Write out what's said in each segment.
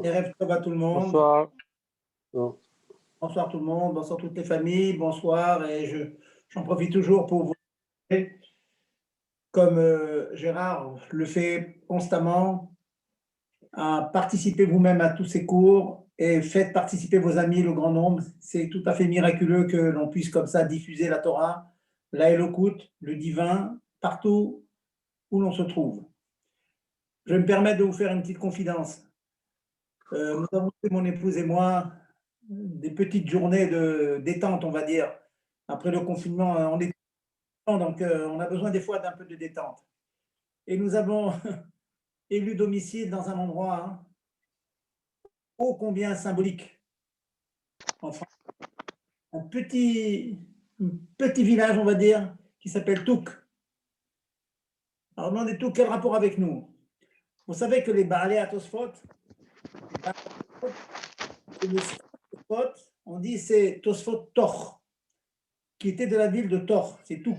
Erev Tov à tout le monde. Bonsoir. Bon. Bonsoir tout le monde, bonsoir toutes les familles, bonsoir. Et j'en profite toujours pour vous dire, comme Gérard le fait constamment, à participer vous-même à tous ces cours et faites participer vos amis, le grand nombre. C'est tout à fait miraculeux que l'on puisse comme ça diffuser la Torah, la Elokut, le divin, partout où l'on se trouve. Je me permets de vous faire une petite confidence. Nous avons fait, mon épouse et moi, des petites journées de détente, on va dire. Après le confinement, on est donc on a besoin des fois d'un peu de détente. Et nous avons élu domicile dans un endroit ô combien symbolique. Enfin, un petit village, on va dire, qui s'appelle Touk. Alors, demandez tout, quel rapport avec nous? Vous savez que les Baalei Atosfot, on dit c'est Tosfot Tor, qui était de la ville de Tor, c'est Touk.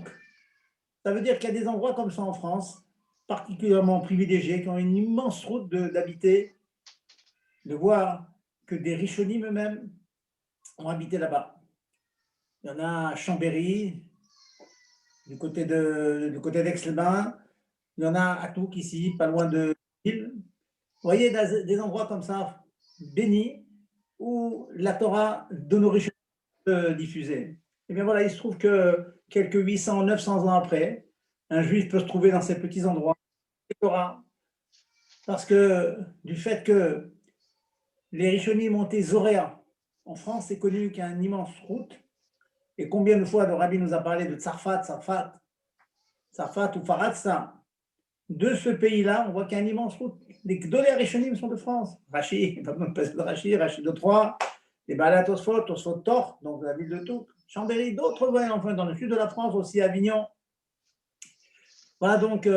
Ça veut dire qu'il y a des endroits comme ça en France, particulièrement privilégiés, qui ont une immense route d'habiter, de voir que des Rishonim eux-mêmes ont habité là-bas. Il y en a à Chambéry, du côté d'Aix-les-Bains. Il y en a à Touques, ici, pas loin de Lille. Vous voyez des endroits comme ça, bénis, où la Torah de nos Rishonim est diffusée. Et bien voilà, il se trouve que quelques 800, 900 ans après, un juif peut se trouver dans ces petits endroits, Torah, parce que du fait que les Rishonim ont été Zoréa. En France, c'est connu qu'il y a une immense route. Et combien de fois le Rabbi nous a parlé de Tsarfat ou Faratsa. De ce pays-là, on voit qu'il y a une immense route. Les Gdolei Rishonim sont de France. Rachi, pas besoin de Rachi de Troyes, les Baalei Tosfot, Tosfot Tor, donc la ville de Touques, Chambéry, d'autres voyages enfin dans le sud de la France, aussi Avignon. Voilà donc,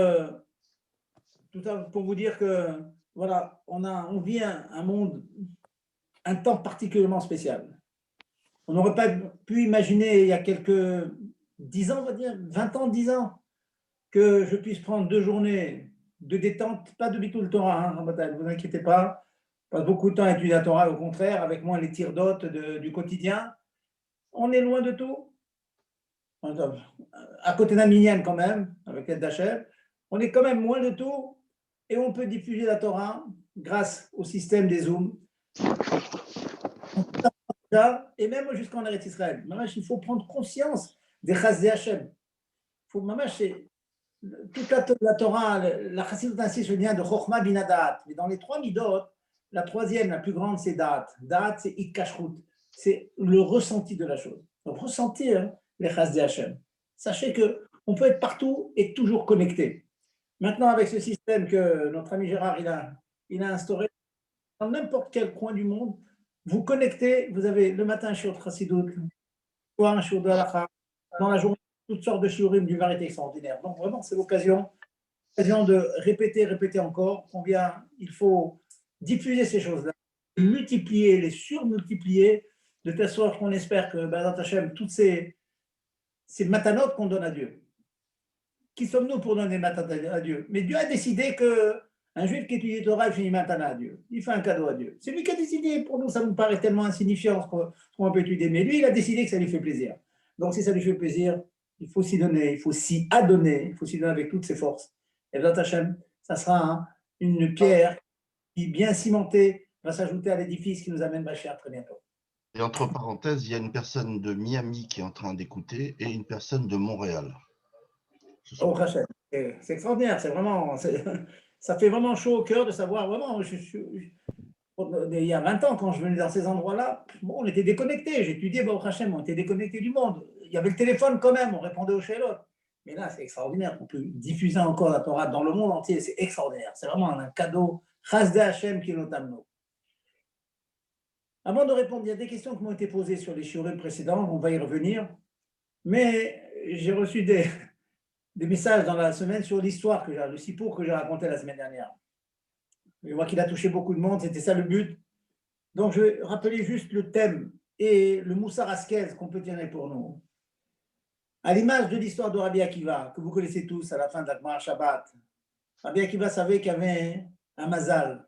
tout ça pour vous dire que voilà, on vit un monde, un temps particulièrement spécial. On n'aurait pas pu imaginer il y a quelques 10 ans, on va dire, 20 ans, 10 ans, que je puisse prendre 2 journées de détente, pas de Bitul Torah, hein, ne vous inquiétez pas, pas beaucoup de temps à étudier la Torah, au contraire, avec moi les tirs d'hôtes du quotidien. On est loin de tout, à côté d'un minyan quand même, avec l'aide d'Hachem, on est quand même loin de tout, et on peut diffuser la Torah grâce au système des Zooms. Et même jusqu'en Eretz Israël. Mamash, il faut prendre conscience des Chasdei Hashem. Faut, Mamash, toute la Torah, la Chassidut ainsi se vient de Chochma Binadat. Mais dans les 3 midot, la troisième, la plus grande, c'est Da'at. Da'at, c'est Ikkashrut. C'est le ressenti de la chose. Donc, ressentir les Chasdei Hashem. Sachez qu'on peut être partout et toujours connecté. Maintenant, avec ce système que notre ami Gérard il a instauré, dans n'importe quel coin du monde, vous connectez, vous avez le matin un shiur de Chassidut, le soir un shiur de Halakha, dans la journée, toutes sortes de shiurim d'une variété extraordinaire. Donc vraiment, c'est l'occasion de répéter encore combien il faut diffuser ces choses-là, multiplier, les surmultiplier, de telle sorte qu'on espère que, B'ezrat Hashem, toutes ces matanotes qu'on donne à Dieu. Qui sommes-nous pour donner des matanotes à Dieu? Mais Dieu a décidé que un juif qui étudie Torah, il fait une matana à Dieu. Il fait un cadeau à Dieu. C'est lui qui a décidé. Pour nous, ça nous paraît tellement insignifiant ce qu'on peut étudier. Mais lui, il a décidé que ça lui fait plaisir. Donc, si ça lui fait plaisir, il faut s'y donner, il faut s'y adonner, il faut s'y donner avec toutes ses forces. Et B'ezrat Hashem, ça sera une pierre qui, bien cimentée, va s'ajouter à l'édifice qui nous amène Mashiach très bientôt. Et entre parenthèses, il y a une personne de Miami qui est en train d'écouter et une personne de Montréal. Oh, Hashem, c'est extraordinaire. C'est vraiment, ça fait vraiment chaud au cœur de savoir vraiment. Il y a 20 ans, quand je venais dans ces endroits-là, bon, on était déconnectés. J'étudiais Baruch Hashem, on était déconnectés du monde. Il y avait le téléphone quand même, on répondait aux Shailot. Mais là, c'est extraordinaire qu'on peut diffuser encore la Torah dans le monde entier. C'est extraordinaire. C'est vraiment un cadeau. Chasdei Hashem qui nous amène. Avant de répondre, il y a des questions qui m'ont été posées sur les shiurim précédents. On va y revenir. Mais j'ai reçu des messages dans la semaine sur l'histoire, le sipour que j'ai raconté la semaine dernière. Je vois qu'il a touché beaucoup de monde, c'était ça le but. Donc, je vais rappeler juste le thème et le moussar askez qu'on peut tirer pour nous. À l'image de l'histoire de Rabbi Akiva, que vous connaissez tous à la fin de la Gemara Shabbat, Rabbi Akiva savait qu'il y avait un mazal,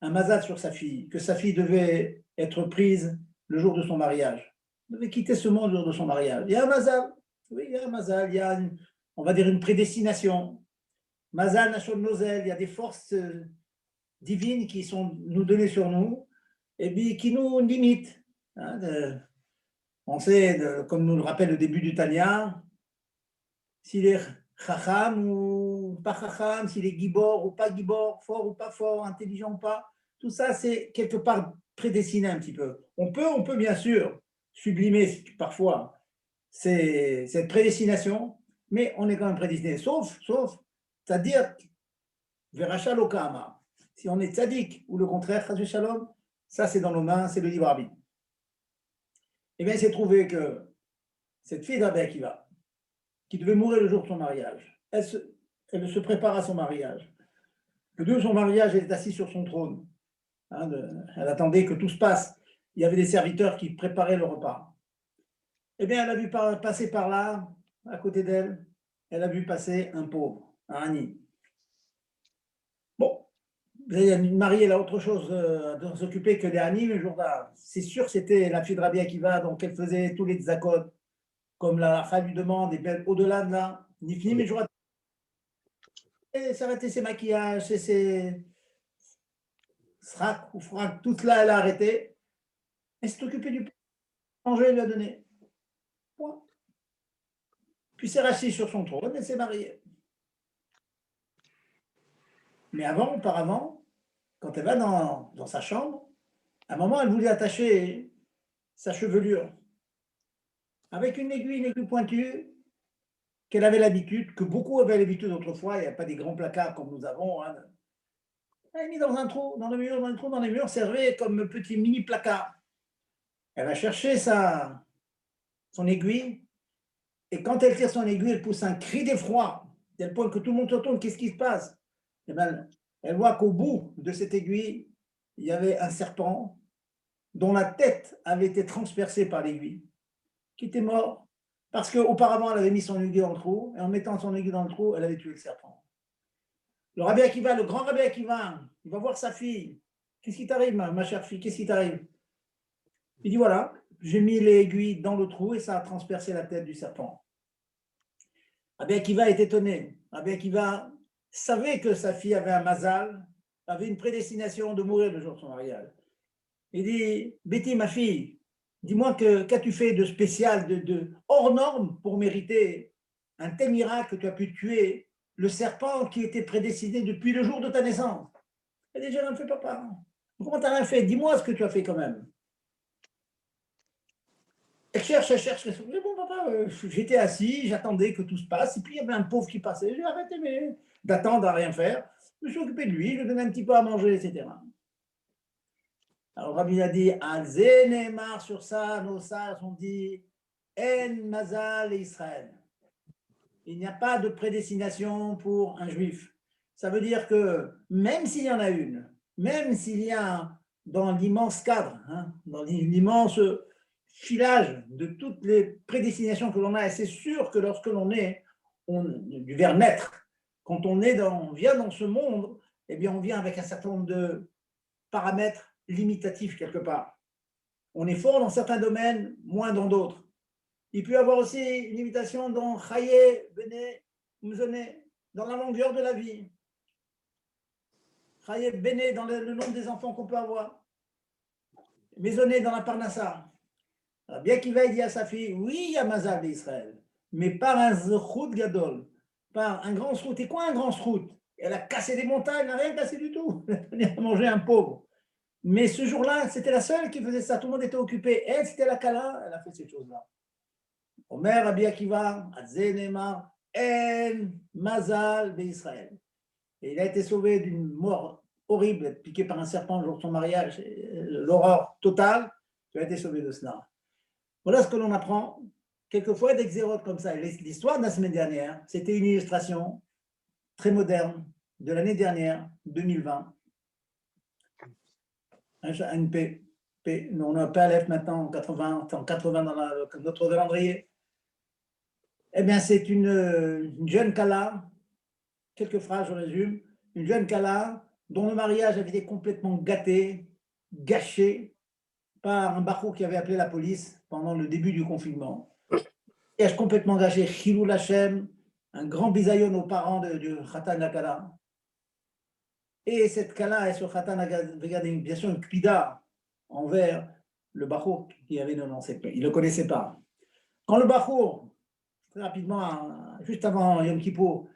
un mazal sur sa fille, que sa fille devait être prise le jour de son mariage. Elle devait quitter ce monde le jour de son mariage. Il y a un mazal. Oui, il y a un mazal. Il y a, on va dire, une prédestination. Mazal, Nashon Nozel. Il y a des forces divines qui sont nous données sur nous et puis qui nous limitent. On sait, comme nous le rappelle le début du Tanya, s'il est chacham ou pas chacham, s'il est gibor ou pas gibor, fort ou pas fort, intelligent ou pas, tout ça c'est quelque part prédestiné un petit peu. On peut bien sûr sublimer parfois cette prédestination, mais on est quand même prédestiné, sauf, c'est-à-dire, Veracha Lokama, si on est tzaddik ou le contraire, Chas Shalom, ça c'est dans nos mains, c'est le libre arbitre. Eh bien, il s'est trouvé que cette fille d'Rabbi Akiva, qui devait mourir le jour de son mariage, elle se prépare à son mariage. Le jour de son mariage, elle est assise sur son trône. Elle attendait que tout se passe. Il y avait des serviteurs qui préparaient le repas. Eh bien, elle a vu passer par là, à côté d'elle, elle a vu passer un pauvre, un Ani. Bon, une mariée, elle a autre chose à s'occuper que des Ani le jour-là. C'est sûr, c'était la fille de Rabbi Akiva, donc elle faisait tous les tzakot, comme la Racha lui demande, et bien au-delà de là, ni fini, mais j'aurais s'arrêter ses maquillages, ses srac ou frac, tout cela, elle a arrêté. Elle s'est occupée du manger, elle lui a donné. Point. Puis s'est rassise sur son trône et s'est mariée. Mais auparavant, quand elle va dans sa chambre, à un moment, elle voulait attacher sa chevelure avec une aiguille pointue qu'elle avait l'habitude, que beaucoup avaient l'habitude autrefois, il n'y a pas des grands placards comme nous avons. Elle a mis dans un trou, dans le mur, dans un trou, dans les murs, servait comme petit mini placard. Elle va chercher son aiguille, et quand elle tire son aiguille, elle pousse un cri d'effroi, tel point que tout le monde se retourne, qu'est-ce qui se passe? Et bien, elle voit qu'au bout de cette aiguille, il y avait un serpent dont la tête avait été transpercée par l'aiguille, qui était mort, parce qu'auparavant, elle avait mis son aiguille dans le trou, et en mettant son aiguille dans le trou, elle avait tué le serpent. Le Rabbi Akiva, le grand Rabbi Akiva, il va voir sa fille. Qu'est-ce qui t'arrive, ma chère fille? Qu'est-ce qui t'arrive? Il dit, voilà, j'ai mis l'aiguille dans le trou et ça a transpercé la tête du serpent. Rabbi Akiva est étonné. Rabbi Akiva savait que sa fille avait un mazal, avait une prédestination de mourir le jour de son mariage. Il dit, Betty, ma fille, dis-moi qu'as-tu fait de spécial, de hors norme pour mériter un tel miracle que tu as pu tuer le serpent qui était prédestiné depuis le jour de ta naissance? Elle dit, j'ai rien fait, papa. Comment tu n'as rien fait? Dis-moi ce que tu as fait quand même. Elle cherche. Mais bon, papa, j'étais assis, j'attendais que tout se passe, et puis il y avait un pauvre qui passait. J'ai arrêté d'attendre à rien faire. Je me suis occupé de lui, je lui donnais un petit peu à manger, etc. Alors Rabbi a dit, Alze Neymar, sur ça, nos sages ont dit, En Mazal Israël. Il n'y a pas de prédestination pour un juif. Ça veut dire que même s'il y en a une, même s'il y a dans l'immense cadre, dans l'immense filage de toutes les prédestinations que l'on a, et c'est sûr que lorsque l'on est du verbe naître, quand on vient dans ce monde, eh bien on vient avec un certain nombre de paramètres limitatifs quelque part. On est fort dans certains domaines, moins dans d'autres. Il peut y avoir aussi une limitation dans Chaye, Bene, Mzone, dans la longueur de la vie. Chaye, Bene, dans le nombre des enfants qu'on peut avoir. Mzone, dans la Parnassa. Alors, bien qu'il va dire à sa fille, oui, il y a Mazal d'Israël, mais par un zrout gadol, par un grand zrout. Et quoi un grand zrout? Elle a cassé des montagnes, elle n'a rien cassé du tout. Elle a mangé un pauvre. Mais ce jour-là, c'était la seule qui faisait ça. Tout le monde était occupé. Elle, c'était la Kala, elle a fait cette chose-là. Omer Rabbi Akiva, Adzenema, En Mazal d'Israël. Et il a été sauvé d'une mort horrible, piqué par un serpent le jour de son mariage, l'horreur totale. Il a été sauvé de cela. Voilà ce que l'on apprend quelquefois d'exérotes comme ça. L'histoire de la semaine dernière, c'était une illustration très moderne de l'année dernière, 2020. Une P. On a PALF maintenant en 80 dans notre calendrier. Eh bien, c'est une jeune Kala, quelques phrases, je résume, une jeune Kala dont le mariage avait été complètement gâté, gâché par un bachou qui avait appelé la police pendant le début du confinement. Mariage complètement gâché, Chilou Lachem, un grand bisayon aux parents du Khatan Nakala. Et cette Kala et ce Khatan avait bien sûr une kpida envers le bachou qui avait 97 ans. Il ne le connaissait pas. Quand le bachou, très rapidement, juste avant Yom Kippour,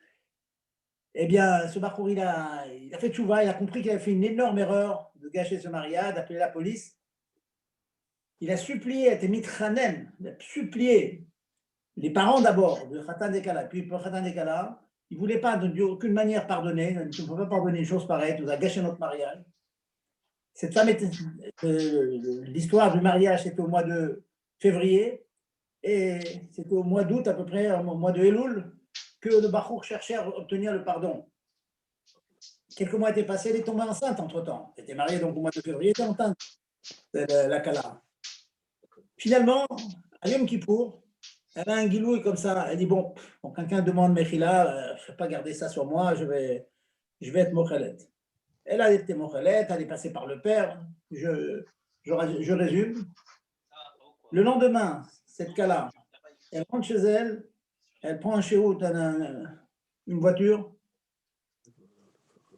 eh bien, ce Bachour, il a fait tchouva, il a compris qu'il avait fait une énorme erreur de gâcher ce mariage, d'appeler la police. Il a supplié, a été mitranem, il a supplié les parents d'abord de Khatan Dekala, puis pour Khatan Dekala, il ne voulait pas d'aucune manière pardonner, il ne pouvait pas pardonner une chose pareille, tu as gâché notre mariage. Cette femme était, l'histoire du mariage, c'était au mois de février, et c'était au mois d'août, à peu près, au mois de Elul, que le Bachour cherchait à obtenir le pardon. Quelques mois étaient passés, elle est tombée enceinte entre-temps. Elle était mariée donc au mois de février, elle était enceinte, la Kala. Finalement, à Yom Kippour, elle a un guilouille comme ça. Elle dit, bon, quand quelqu'un demande Mechila, je ne vais pas garder ça sur moi, je vais être Mochelet. Elle a été Mochelet, elle est passée par le père. Je résume. Le lendemain, cette Kala, elle rentre chez elle, elle prend un chéout, une voiture,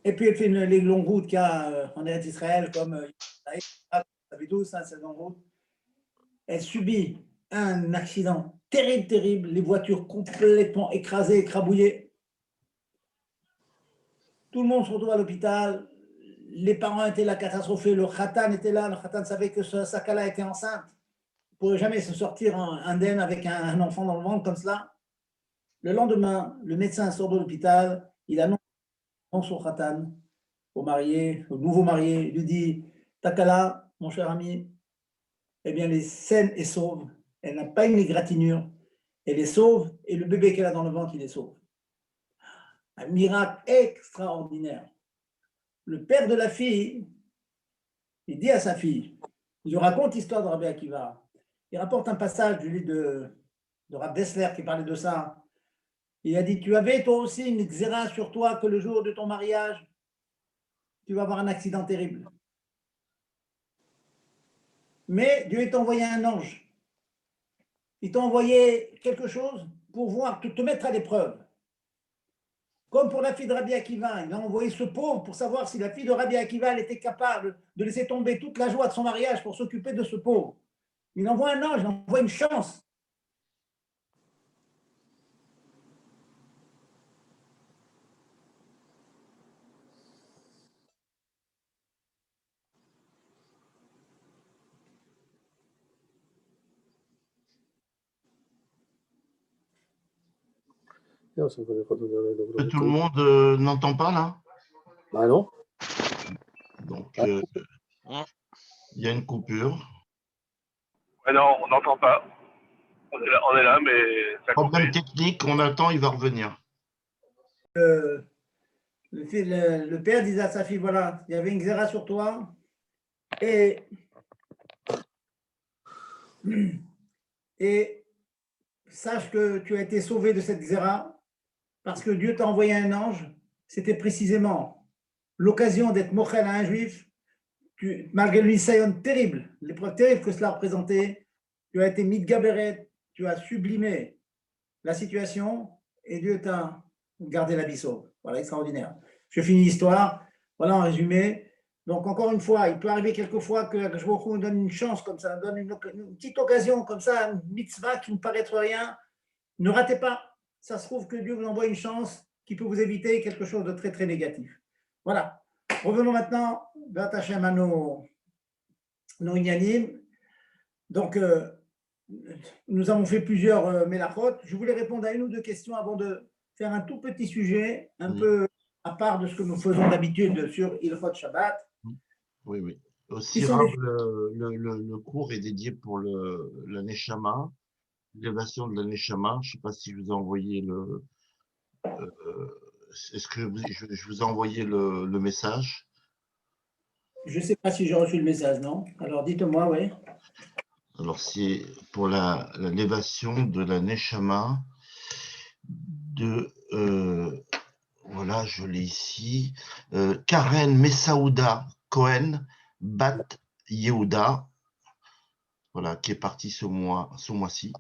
et puis elle fait les longues routes qu'il y a en Eretz Israël, comme vous savez tous, hein, ces longues routes. Elle subit un accident terrible, terrible, les voitures complètement écrasées, écrabouillées. Tout le monde se retrouve à l'hôpital. Les parents étaient là catastrophés, le khatan était là, le khatan savait que sa Kala était enceinte. Il ne pourrait jamais se sortir indemne avec un enfant dans le ventre comme cela. Le lendemain, le médecin sort de l'hôpital, il annonce son khatan au marié, au nouveau marié, il lui dit, ta Kala, mon cher ami, eh bien, elle est saine et sauve. Elle n'a pas une égratignure. Elle est sauve et le bébé qu'elle a dans le ventre, il est sauve. Un miracle extraordinaire. Le père de la fille, il dit à sa fille, il lui raconte l'histoire de Rabbi Akiva. Il rapporte un passage du livre de Rabbi Dessler qui parlait de ça. Il a dit, tu avais toi aussi une xéra sur toi que le jour de ton mariage, tu vas avoir un accident terrible. Mais Dieu t'a envoyé un ange. Il t'a envoyé quelque chose pour voir, te mettre à l'épreuve. Comme pour la fille de Rabbi Akiva, il a envoyé ce pauvre pour savoir si la fille de Rabbi Akiva elle était capable de laisser tomber toute la joie de son mariage pour s'occuper de ce pauvre. Il envoie un ange, il envoie une chance. Que tout le monde n'entend pas là? Bah non. Donc, il y a une coupure. Ouais, non, on n'entend pas. On est là, mais ça Problème technique, on attend, il va revenir. Le père disait à sa fille, voilà, il y avait une xéra sur toi et sache que tu as été sauvé de cette xéra parce que Dieu t'a envoyé un ange. C'était précisément l'occasion d'être mochel à un juif. Malgré le nisayon terrible, l'épreuve terrible que cela représentait, tu as été mitgaberet, tu as sublimé la situation et Dieu t'a gardé la vie sauve. Voilà, extraordinaire. Je finis l'histoire. Voilà en résumé. Donc, encore une fois, il peut arriver quelquefois que je vous donne une chance comme ça, donne une petite occasion comme ça, une mitzvah qui ne paraît rien. Ne ratez pas. Ça se trouve que Dieu vous envoie une chance qui peut vous éviter quelque chose de très, très négatif. Voilà. Revenons maintenant à nos inyanim. Donc, nous avons fait plusieurs mélachot. Je voulais répondre à une ou deux questions avant de faire un tout petit sujet, un peu à part de ce que nous faisons d'habitude sur Ilchot Shabbat. Oui, oui. Aussi, Rav, le cours est dédié pour la Neshama, l'élévation de la Neshama. Je ne sais pas si je vous ai envoyé le. Est-ce que je vous ai envoyé le message? Je ne sais pas si j'ai reçu le message, non? Alors, dites-moi, oui. Alors, c'est pour l'élévation de la Neshama de. Voilà, je l'ai ici. Karen Messaouda Cohen Bat Yehuda, voilà, qui est parti ce mois-ci.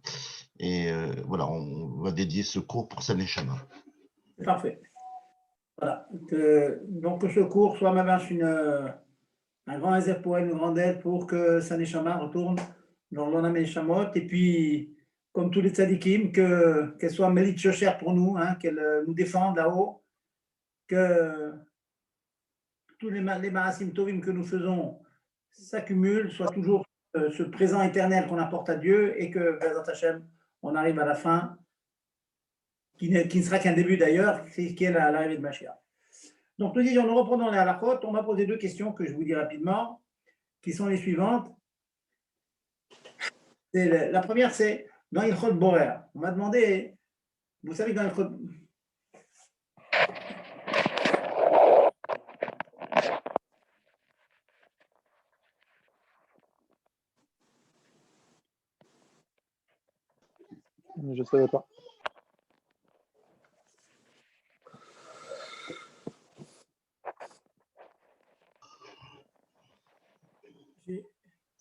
Et voilà, on va dédier ce cours pour sa neshama. Parfait. Voilà. Donc, que ce cours soit un grand réserve pour elle, une grande aide pour que sa neshama retourne dans l'onam et Shamot. Et puis, comme tous les tzadikim, qu'elle soit Mélit Shocher pour nous, hein, qu'elle nous défende là-haut, que tous les Maasim Tovim que nous faisons s'accumulent, soit toujours ce présent éternel qu'on apporte à Dieu et que, Bezat Hashem, on arrive à la fin, qui ne sera qu'un début d'ailleurs, qui est l'arrivée de Mashiach. Donc, nous reprenons les halachot. On m'a posé deux questions que je vous dis rapidement, qui sont les suivantes. La première, c'est dans Ilchot Borer. On m'a demandé, vous savez, dans Ilchot. Je ne savais pas.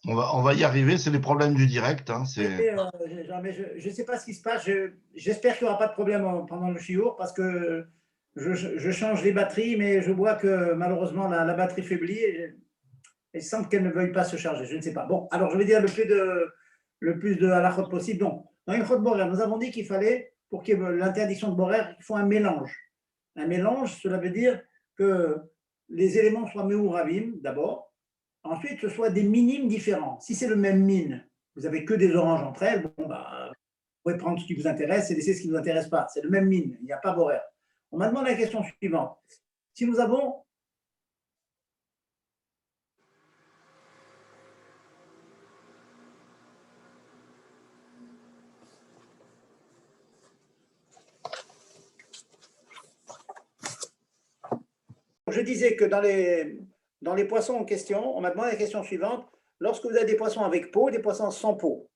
On va y arriver, c'est les problèmes du direct. Hein, je ne sais pas ce qui se passe. J'espère qu'il n'y aura pas de problème pendant le shiur parce que je change les batteries, mais je vois que malheureusement la batterie faiblit et il semble qu'elle ne veuille pas se charger. Je ne sais pas. Bon, alors je vais dire le plus de halachot possible. Donc, dans une chot borer, nous avons dit qu'il fallait, pour qu'il y ait l'interdiction de borer, il faut un mélange. Un mélange, cela veut dire que les éléments soient meouravim d'abord. Ensuite, ce soit des minimes différents. Si c'est le même mine, vous n'avez que des oranges entre elles, bon, bah, vous pouvez prendre ce qui vous intéresse et laisser ce qui ne vous intéresse pas. C'est le même mine, il n'y a pas borer. On m'a demandé la question suivante. Si nous avons je disais que dans les poissons en question, on m'a demandé la question suivante. Lorsque vous avez des poissons avec peau, des poissons sans peau,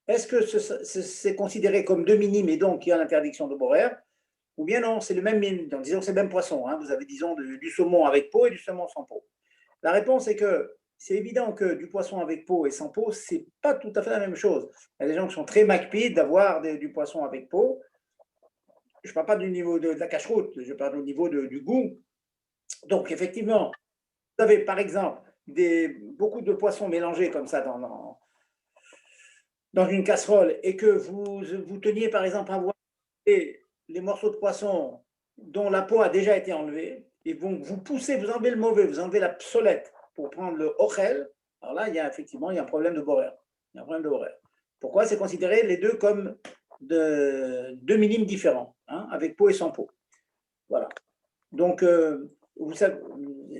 est-ce que c'est considéré comme deux minimes et donc il y a l'interdiction de borer? Ou bien non, c'est le même mine. Donc, disons que c'est le même poisson. Hein. Vous avez, disons, du saumon avec peau et du saumon sans peau. La réponse est que c'est évident que du poisson avec peau et sans peau, ce n'est pas tout à fait la même chose. Il y a des gens qui sont très macpides d'avoir du poisson avec peau. Je ne parle pas du niveau de la cache-route, je parle au niveau du goût. Donc, effectivement, vous avez par exemple beaucoup de poissons mélangés comme ça dans une casserole et que vous teniez par exemple à voir les morceaux de poisson dont la peau a déjà été enlevée et vous poussez, vous enlevez le mauvais, vous enlevez la psolette pour prendre le ochel, alors là, il y a effectivement un problème de borer. Il y a un problème de borer. Pourquoi? C'est considéré les deux comme deux minimes différents, hein, avec peau et sans peau. Voilà. Donc,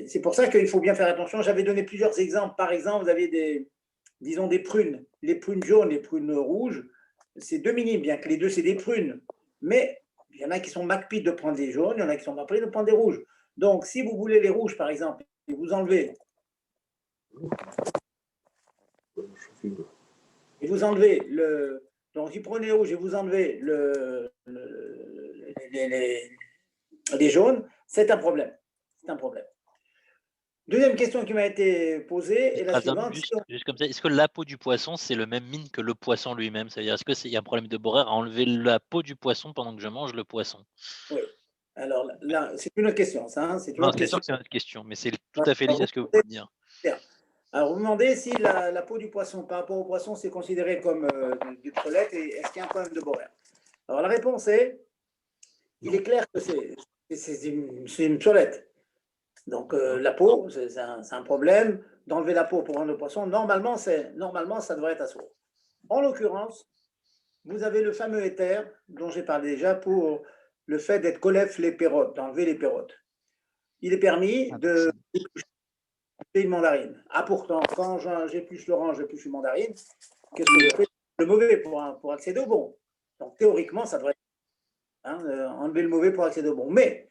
c'est pour ça qu'il faut bien faire attention. J'avais donné plusieurs exemples. Par exemple, vous avez disons des prunes. Les prunes jaunes, les prunes rouges, c'est deux minimes, bien que les deux, c'est des prunes. Mais il y en a qui sont macpides de prendre des jaunes, il y en a qui sont macpides de prendre des rouges. Donc, si vous voulez les rouges, par exemple, et vous enlevez donc, si vous prenez les rouges et vous enlevez les jaunes, c'est un problème. C'est un problème. Deuxième question qui m'a été posée est la suivante. Juste comme ça, est-ce que la peau du poisson, c'est le même mine que le poisson lui-même? C'est-à-dire, est-ce qu'il y a un problème de borer à enlever la peau du poisson pendant que je mange le poisson? Oui. Alors là, c'est une autre question, ça. Hein, c'est une autre question. C'est une autre question, mais c'est tout à fait lié à ce que vous pouvez dire. Alors, vous vous demandez si la peau du poisson, par rapport au poisson, c'est considéré comme du psolette et est-ce qu'il y a un problème de borer? Alors, la réponse est, il est clair que c'est une psolette. Donc, la peau, c'est un problème. D'enlever la peau pour rendre le poisson, normalement, ça devrait être à sourd. En l'occurrence, vous avez le fameux éther dont j'ai parlé déjà pour le fait d'être collef les pérotes, d'enlever les pérotes. Il est permis de une mandarine. Ah, pourtant, quand j'épluche l'orange, j'épluche une mandarine, qu'est-ce que je fais? Le mauvais pour accéder au bon. Donc, théoriquement, ça devrait être enlever le mauvais pour accéder au bon. Mais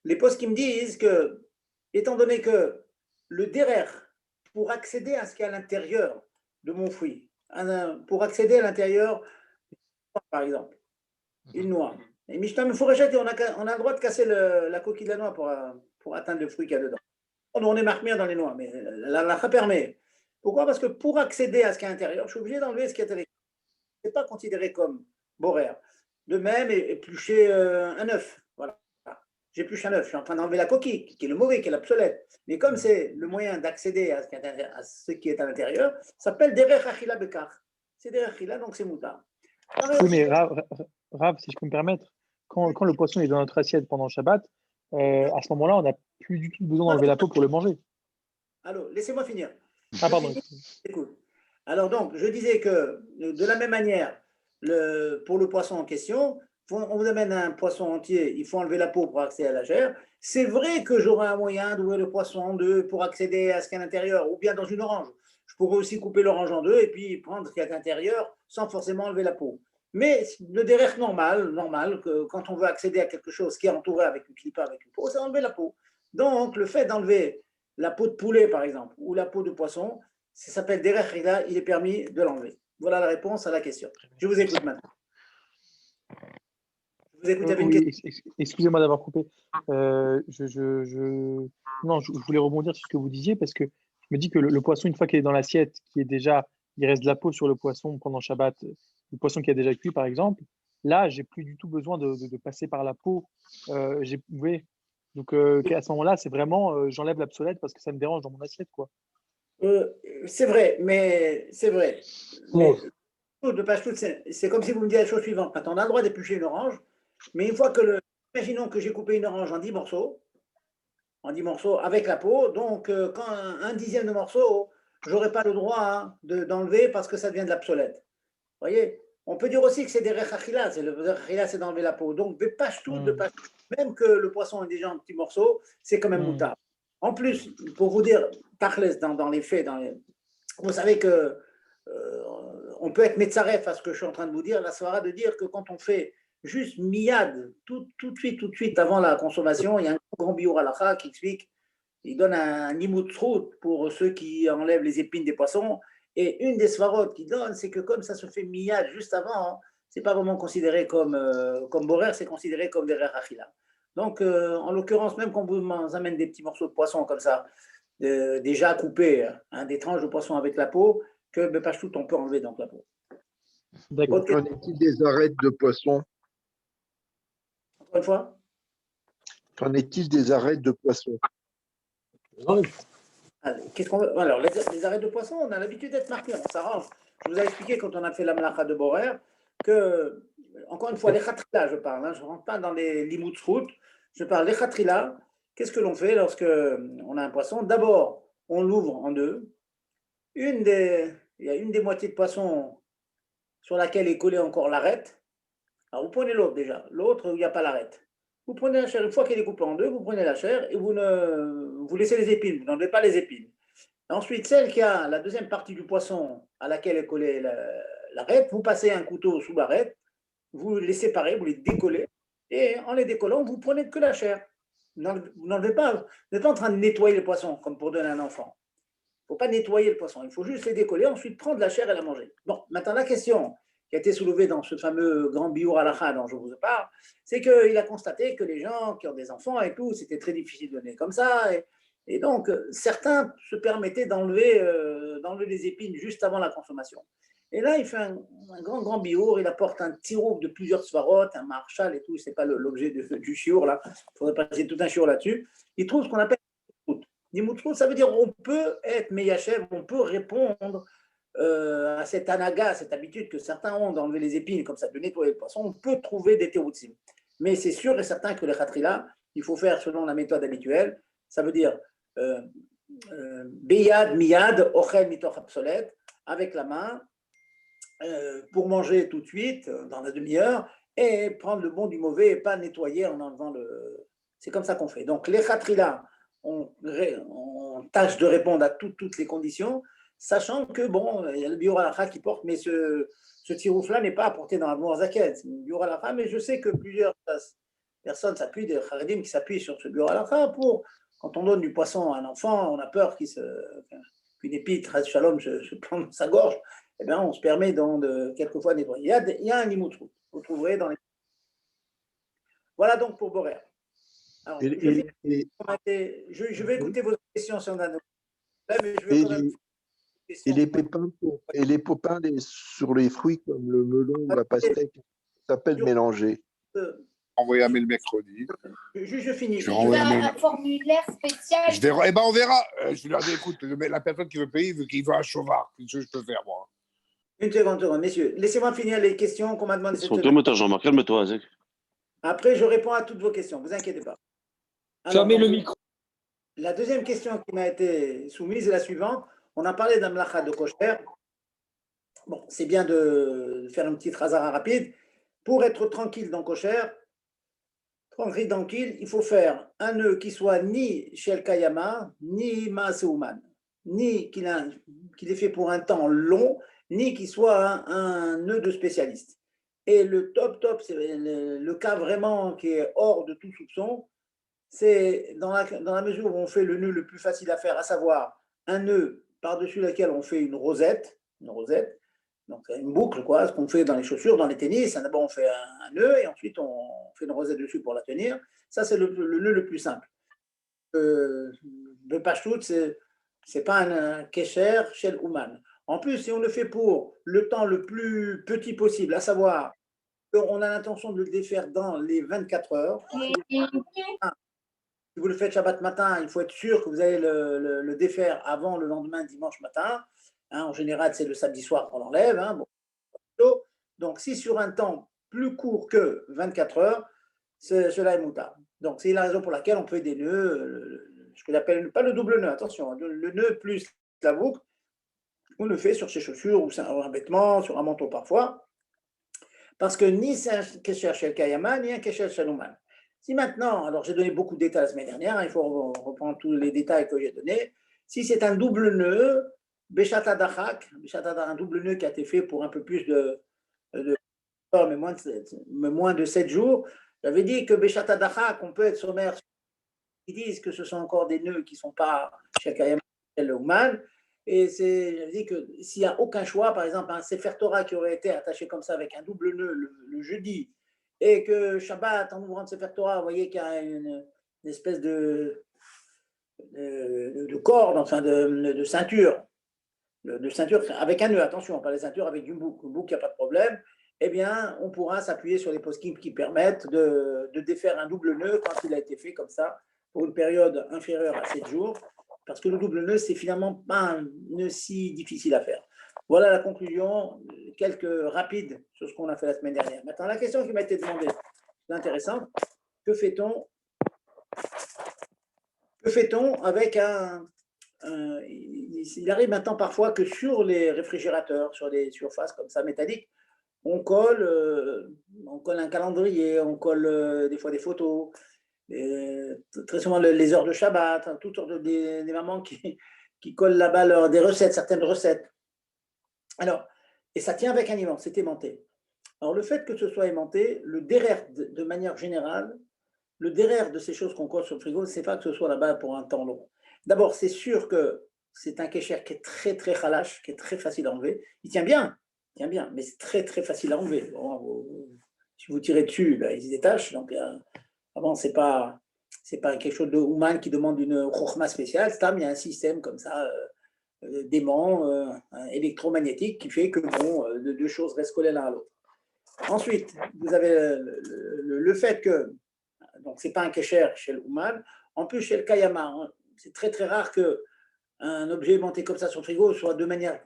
les postes qui me disent que, étant donné que le derer, pour accéder à ce qu'il y a à l'intérieur de mon fruit, pour accéder à l'intérieur, par exemple, une noix, Et Mishnah Mefourachet, on a le droit de casser la coquille de la noix pour atteindre le fruit qu'il y a dedans. On est marqué dans les noix, mais la halakha permet. Pourquoi? Parce que pour accéder à ce qu'il y a à l'intérieur, je suis obligé d'enlever ce qui est à l'extérieur. Ce n'est pas considéré comme borer. De même, éplucher un œuf. Voilà. J'épluche un œuf, je suis en train d'enlever la coquille, qui est le mauvais, qui est l'obsolète. Mais comme c'est le moyen d'accéder à ce qui est à l'intérieur, ça s'appelle derech achila bekar. C'est derech achila, donc c'est moutar. Oui, mais Rav, si je peux me permettre, quand le poisson est dans notre assiette pendant le Shabbat, à ce moment-là, on n'a plus du tout besoin d'enlever la peau pour le manger. Alors, laissez-moi finir. Ah, pardon. Écoute. Alors donc, je disais que de la même manière, pour le poisson en question, on vous amène un poisson entier, il faut enlever la peau pour accéder à la chair. C'est vrai que j'aurai un moyen d'ouvrir le poisson en deux pour accéder à ce qu'il y a à l'intérieur, ou bien dans une orange. Je pourrais aussi couper l'orange en deux et puis prendre ce qu'il y a à l'intérieur sans forcément enlever la peau. Mais le derrière normal, que quand on veut accéder à quelque chose qui est entouré avec une clipa, avec une peau, c'est enlever la peau. Donc, le fait d'enlever la peau de poulet, par exemple, ou la peau de poisson, ça s'appelle derech rila, il est permis de l'enlever. Voilà la réponse à la question. Je vous écoute maintenant. Je vous écoute avec une question. Excusez-moi d'avoir coupé. Non, je voulais rebondir sur ce que vous disiez parce que je me dis que le poisson, une fois qu'il est dans l'assiette, il reste de la peau sur le poisson pendant Shabbat, le poisson qui a déjà cuit par exemple, là, j'ai plus du tout besoin de passer par la peau. Oui. Donc à ce moment-là, c'est vraiment j'enlève l'obsolète parce que ça me dérange dans mon assiette, quoi. C'est vrai, mais c'est vrai. Mais, c'est comme si vous me disiez la chose suivante. Maintenant, on a le droit d'éplucher une orange, mais une fois que imaginons que j'ai coupé une orange en 10 morceaux, avec la peau, donc quand un dixième de morceau, je n'aurai pas le droit d'enlever parce que ça devient de l'obsolète. Vous voyez? On peut dire aussi que c'est des rechachila, c'est d'enlever la peau. Donc, même que le poisson est déjà en petits morceaux, c'est quand même moutard. En plus, pour vous dire, tachles, dans les faits, vous savez que on peut être metzaref à ce que je suis en train de vous dire, la svara de dire que quand on fait juste miyad, tout de suite avant la consommation, il y a un grand biur halakha qui explique, il donne un nimoutrout pour ceux qui enlèvent les épines des poissons. Et une des svarot qu'il donne, c'est que comme ça se fait miyad juste avant, c'est pas vraiment considéré comme borer, c'est considéré comme des rechachila. Donc, en l'occurrence, même quand vous amène des petits morceaux de poisson comme ça, déjà coupés, des tranches de poisson avec la peau, que tout on peut enlever donc la peau. D'accord. Qu'en est-il des arêtes de poisson? Encore une fois? Qu'en est-il des arêtes de poisson? Qu'est-ce qu'on veut? Alors, les arêtes de poisson, on a l'habitude d'être marqués, on s'arrange. Je vous ai expliqué quand on a fait la mlacha de Borer que, encore une fois, les khatrila, je parle, je ne rentre pas dans les limoutsrout, je parle des khatrila. Qu'est-ce que l'on fait lorsque on a un poisson? D'abord, on l'ouvre en deux. Il y a une des moitiés de poisson sur laquelle est collée encore l'arête. Alors, vous prenez l'autre déjà, l'autre où il n'y a pas l'arête. Vous prenez la chair, une fois qu'elle est coupée en deux, vous prenez la chair et vous laissez les épines, vous n'enlevez pas les épines. Ensuite, celle qui a la deuxième partie du poisson à laquelle est collée l'arête, vous passez un couteau sous l'arête, vous les séparez, vous les décollez, et en les décollant, vous prenez que la chair. Vous n'enlevez pas, vous n'êtes pas en train de nettoyer le poisson, comme pour donner à un enfant. Il ne faut pas nettoyer le poisson, il faut juste les décoller, ensuite prendre la chair et la manger. Bon, maintenant la question qui a été soulevée dans ce fameux grand biur halakha dont je vous parle, c'est qu'il a constaté que les gens qui ont des enfants et tout, c'était très difficile de donner comme ça, et donc certains se permettaient d'enlever les épines juste avant la consommation. Et là, il fait un grand biur, il apporte un tirouf de plusieurs svarot, un marshal et tout, c'est pas l'objet du shiur là, il faudrait passer tout un shiur là-dessus. Il trouve ce qu'on appelle Nimoutrout, ça veut dire on peut être meyachev, on peut répondre à cette anaga, cette habitude que certains ont d'enlever les épines, comme ça, de nettoyer le poisson, on peut trouver des théroutsim. Mais c'est sûr et certain que les khatrila, il faut faire selon la méthode habituelle. Ça veut dire beyad, miyad, ochel, mitoch, obsolète, avec la main, pour manger tout de suite, dans la demi-heure, et prendre le bon du mauvais et pas nettoyer en enlevant le. C'est comme ça qu'on fait. Donc les khatrila, on tâche de répondre à toutes les conditions, sachant que, bon, il y a le biur halakha qui porte, mais ce tirouf-là n'est pas apporté dans la Mourzaket. C'est le biur halakha, mais je sais que plusieurs personnes s'appuient, des charedim qui s'appuient sur ce biur halakha pour, quand on donne du poisson à un enfant, on a peur qu'une épine, shalom, se plante dans sa gorge, eh bien, on se permet de quelquefois nettoyer. Il y a un nimoutrou, vous trouverez dans les. Voilà donc pour Borer. Alors, Et, je vais écouter vos questions si on a mais je et vais quand même les, faire des questions. les pépins et les popins sur les fruits comme le melon ou la pastèque, ça s'appelle mélanger. Envoyer un mail mercredi. Je finis. Je vais renvoyer un mail. Un formulaire spécial. Eh ben on verra. Je vais leur dire, écoute, la personne qui veut payer, il veut un chauvard. Qu'est-ce que je peux faire, moi? Une seconde, messieurs. Laissez-moi finir les questions qu'on m'a demandé cette semaine. Calme-toi, Jean-Marc, calme-toi, Zach. Après, je réponds à toutes vos questions. Ne vous inquiétez pas. Fermez le micro. La deuxième question qui m'a été soumise est la suivante. On a parlé d'un mlacha de kosher. Bon, c'est bien de faire un petit hasard rapide. Pour être tranquille dans kosher, tranquille, il faut faire un nœud qui soit ni shel kayama, ni maaseuman, ni qu'il est fait pour un temps long, ni qu'il soit un nœud de spécialiste. Et le top, c'est le cas vraiment qui est hors de tout soupçon, c'est dans la mesure où on fait le nœud le plus facile à faire, à savoir un nœud par-dessus lequel on fait une rosette, donc une boucle, quoi, ce qu'on fait dans les chaussures, dans les tennis. D'abord, on fait un nœud et ensuite on fait une rosette dessus pour la tenir. Ça, c'est le nœud le plus simple. Le pashtout, c'est pas un kesher shel ouman. En plus, si on le fait pour le temps le plus petit possible, à savoir qu'on a l'intention de le défaire dans les 24 heures. Si vous le faites Shabbat matin, il faut être sûr que vous allez le défaire avant le lendemain, dimanche matin. En général, c'est le samedi soir qu'on l'enlève. Bon. Donc, si sur un temps plus court que 24 heures, cela est moutard. Donc, c'est la raison pour laquelle on fait des nœuds, ce que j'appelle, pas le double nœud, attention, le nœud plus la boucle, on le fait sur ses chaussures ou sur un vêtement, sur un manteau parfois, parce que ni c'est un kesher shel kayama, ni un kesher shel ouman. Si maintenant, alors j'ai donné beaucoup de détails la semaine dernière, il faut reprendre tous les détails que j'ai donnés. Si c'est un double nœud, Beshat Adachak, un double nœud qui a été fait pour un peu plus mais moins de 7 jours, j'avais dit que Beshat Adachak, on peut être sommaire. Ils disent que ce sont encore des nœuds qui ne sont pas chez Kayam ou Man. Et j'avais dit que s'il n'y a aucun choix, par exemple, un Sefer Torah qui aurait été attaché comme ça avec un double nœud le jeudi, et que Shabbat, en ouvrant le Sefer Torah, vous voyez qu'il y a une espèce de corde, enfin de ceinture, de ceinture avec un nœud, attention, pas les ceintures avec du bouc, le bouc, il n'y a pas de problème, eh bien, on pourra s'appuyer sur les poskim qui permettent de défaire un double nœud quand il a été fait comme ça, pour une période inférieure à 7 jours, parce que le double nœud, c'est finalement pas un nœud si difficile à faire. Voilà la conclusion, quelques rapides sur ce qu'on a fait la semaine dernière. Maintenant, la question qui m'a été demandée, c'est intéressant, que fait-on avec il arrive maintenant parfois que sur les réfrigérateurs, sur des surfaces comme ça métalliques, on colle un calendrier, on colle des fois des photos, très souvent les heures de Shabbat, toutes sortes des mamans qui collent là-bas des recettes, certaines recettes. Alors, et ça tient avec un aimant, c'est aimanté. Alors, le fait que ce soit aimanté, le derrière, de manière générale, le derrière de ces choses qu'on colle sur le frigo, c'est pas que ce soit là-bas pour un temps long. D'abord, c'est sûr que c'est un kécher qui est très, très halash, qui est très facile à enlever. Il tient bien, mais c'est très, très facile à enlever. Bon, si vous tirez dessus, ben, il se détache. Donc, avant, c'est pas quelque chose de humain qui demande une chokhma spéciale. Il y a un système comme ça, d'aimant électromagnétique qui fait que deux choses restent collées l'un à l'autre. Ensuite, vous avez le fait que, donc c'est pas un kécher chez le humain, en plus chez le kayama, c'est très très rare qu'un objet aimanté comme ça sur le frigo soit de manière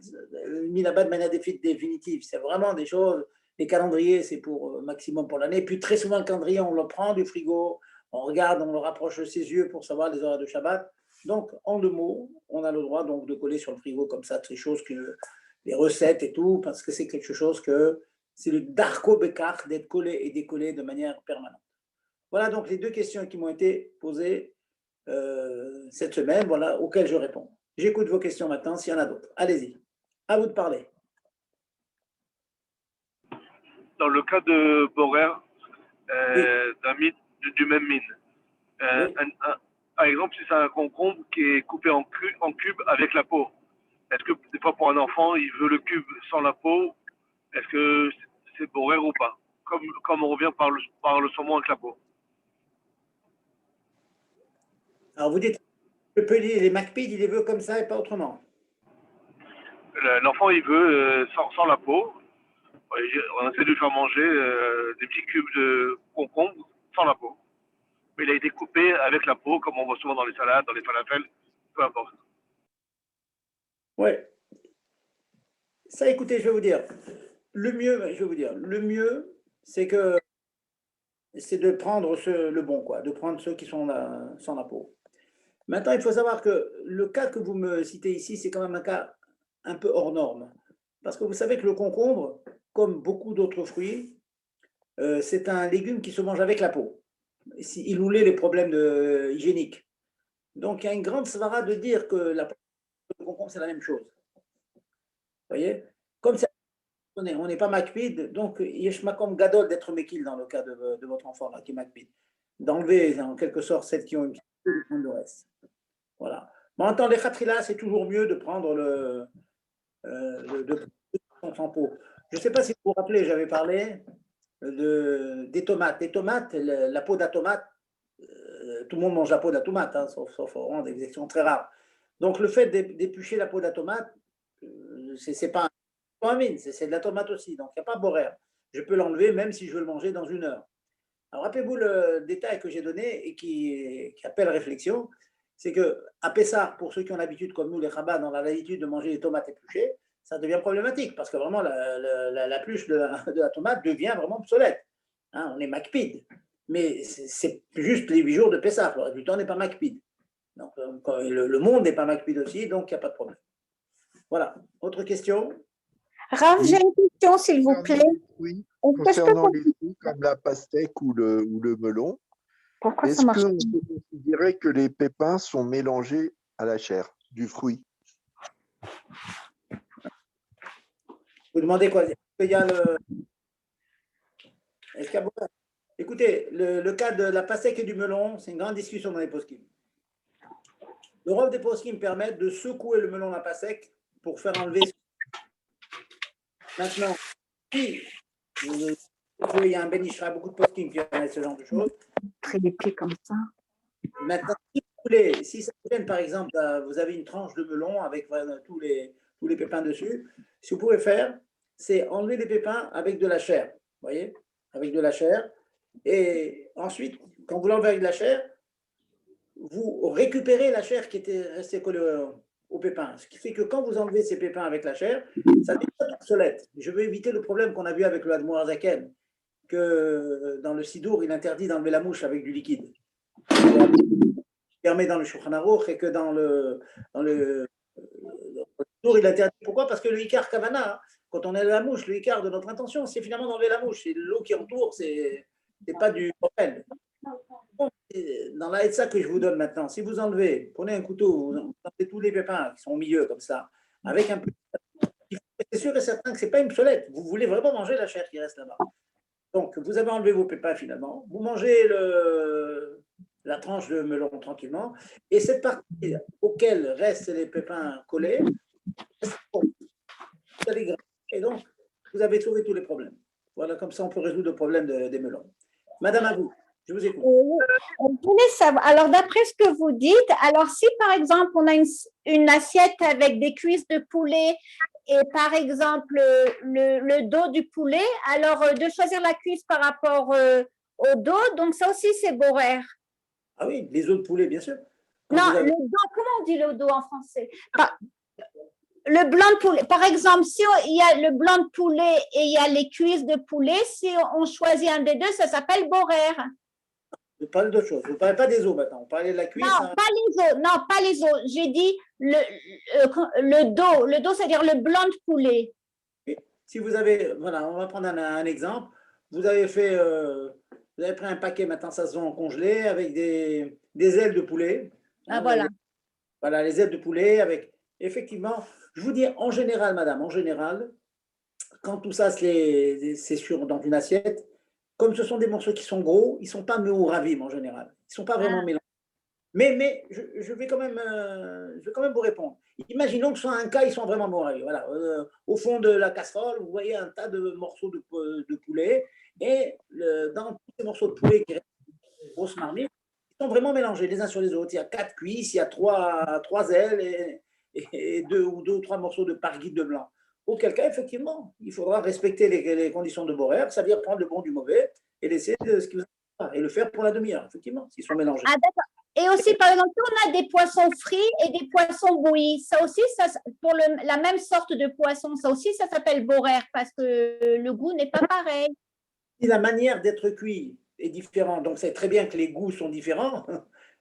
mis là-bas de manière définitive. C'est vraiment des choses, les calendriers, c'est pour maximum pour l'année. Puis très souvent, le calendrier, on le prend du frigo, on regarde, on le rapproche de ses yeux pour savoir les horaires de Shabbat. Donc, en 2 mots, on a le droit donc de coller sur le frigo comme ça, ces choses que les recettes et tout, parce que c'est quelque chose que c'est le darko bekar d'être collé et décollé de manière permanente. Voilà donc les 2 questions qui m'ont été posées cette semaine, voilà, auxquelles je réponds. J'écoute vos questions maintenant, s'il y en a d'autres. Allez-y, à vous de parler. Dans le cas de Borer, Oui. du même mine, Oui. par exemple, si c'est un concombre qui est coupé en cubes avec la peau, est-ce que des fois pour un enfant, il veut le cube sans la peau, est-ce que c'est Borer ou pas, comme on revient par le saumon avec la peau? Alors vous dites, le pelé, les McPeed, il les veut comme ça et pas autrement. L'enfant, il veut sans la peau. On essaie de lui faire manger des petits cubes de concombre sans la peau. Mais il a été coupé avec la peau, comme on voit souvent dans les salades, dans les falafels, peu importe. Ouais. Ça, écoutez, je vais vous dire. Le mieux, c'est de prendre le bon, quoi, de prendre ceux qui sont sans la peau. Maintenant, il faut savoir que le cas que vous me citez ici, c'est quand même un cas un peu hors norme. Parce que vous savez que le concombre, comme beaucoup d'autres fruits, c'est un légume qui se mange avec la peau. Il oulait les problèmes hygiéniques. Donc, il y a une grande svara de dire que la peau de concombre, c'est la même chose. Vous voyez? Comme on n'est pas makpid, donc yeshmakom gadol d'être mekil dans le cas de votre enfant là, qui est makpid. D'enlever en quelque sorte celles qui ont une petite peau de prendre le reste. Voilà. Mais en temps les khatrila, c'est toujours mieux de prendre sans peau. Je ne sais pas si vous vous rappelez, j'avais parlé des tomates. Les tomates, la peau de la tomate, tout le monde mange la peau de la tomate, hein, sauf des exceptions très rares. Donc le fait d'éplucher la peau de la tomate, c'est pas c'est de la tomate aussi, donc il n'y a pas boraire. Je peux l'enlever même si je veux le manger dans 1 heure. Alors rappelez-vous le détail que j'ai donné et qui appelle réflexion, c'est qu'à Pessah, pour ceux qui ont l'habitude, comme nous les rabbins, on a l'habitude de manger des tomates épluchées, ça devient problématique parce que vraiment la pluche de la tomate devient vraiment obsolète. Hein, on est makpid, mais c'est juste les 8 jours de Pessah. Le reste du temps, on n'est pas makpid. Donc, le monde n'est pas makpid aussi, donc il n'y a pas de problème. Voilà. Autre question? Rav, j'ai une question, s'il vous plaît. Oui, concernant les fruits comme la pastèque ou le melon, Pourquoi ça est-ce marche? qu'on peut considérer que les pépins sont mélangés à la chair du fruit? Vous demandez quoi? Est-ce qu'il y a Est-ce qu'il y a... Écoutez, le cas de la pastèque et du melon, c'est une grande discussion dans les poskim. Le rôle des poskim permet de secouer le melon à la pastèque pour faire enlever. Maintenant, si il y a un bénishra, beaucoup de poskim qui permettent ce genre de choses. Très des pieds comme ça. Maintenant, si ça vous gêne, par exemple, vous avez une tranche de melon avec tous les pépins dessus, ce que vous pouvez faire, c'est enlever les pépins avec de la chair. Vous voyez? Avec de la chair. Et ensuite, quand vous l'enlevez avec de la chair, vous récupérez la chair qui était restée collée aux pépins. Ce qui fait que quand vous enlevez ces pépins avec la chair, ça devient obsolète. Je veux éviter le problème qu'on a vu avec le Admour Zaken, que dans le Sidour, il interdit d'enlever la mouche avec du liquide. Il permet dans le Shulchan Aruch et que dans le Sidour, il interdit. Pourquoi? Parce que le Ikar Kavana, quand on enlève la mouche, le Ikar de notre intention, c'est finalement d'enlever la mouche. Et l'eau qui entoure, c'est pas du problème. Dans la Hetza que je vous donne maintenant, si vous enlevez, prenez un couteau, vous enlevez tous les pépins qui sont au milieu comme ça, avec un peu, c'est sûr et certain que ce n'est pas une psolette. Vous voulez vraiment manger la chair qui reste là-bas. Donc, vous avez enlevé vos pépins finalement, vous mangez la tranche de melon tranquillement, et cette partie auquel restent les pépins collés, et donc, vous avez trouvé tous les problèmes. Voilà, comme ça, on peut résoudre le problème des melons. Madame, à vous. Je vous écoute. On voulait savoir, alors d'après ce que vous dites, alors si par exemple on a une assiette avec des cuisses de poulet et par exemple le dos du poulet, alors de choisir la cuisse par rapport au dos, donc ça aussi c'est borer. Ah oui, les os de poulet, bien sûr. Non, le dos, comment on dit le dos en français? Le blanc de poulet, par exemple, si il y a le blanc de poulet et il y a les cuisses de poulet, si on choisit un des deux, ça s'appelle borer. Vous parlez d'autre chose. Vous ne parlez pas des os maintenant. Vous parlez de la cuisse. Non, pas les os. Non, pas les os. J'ai dit le dos. Le dos, c'est-à-dire le blanc de poulet. Si vous avez, voilà, on va prendre un exemple. Vous avez fait, vous avez pris un paquet, maintenant ça se vend congelé, avec des ailes de poulet. Ah, voilà. Voilà, les ailes de poulet avec, effectivement, je vous dis en général, madame, en général, quand tout ça c'est dans une assiette, comme ce sont des morceaux qui sont gros, ils ne sont pas meouravim en général. Ils ne sont pas vraiment mélangés. Mais je vais quand même vous répondre. Imaginons que ce soit un cas, ils sont vraiment meouravim. Voilà. Au fond de la casserole, vous voyez un tas de morceaux de poulet. Et dans tous ces morceaux de poulet qui restent une grosse marmite, sont vraiment mélangés les uns sur les autres. Il y a 4 cuisses, il y a 3 ailes et 2 ou 3 morceaux de parguide de blanc. Auquel cas, effectivement, il faudra respecter les conditions de Borer, c'est-à-dire prendre le bon du mauvais et laisser ce qui vous intéresse, et le faire pour la demi-heure, effectivement, s'ils sont mélangés. Ah, d'accord. Et aussi, par exemple, on a des poissons frits et des poissons bouillis. Ça aussi, pour la même sorte de poisson, ça aussi, ça s'appelle Borer parce que le goût n'est pas pareil. Si la manière d'être cuit est différente, donc c'est très bien que les goûts sont différents.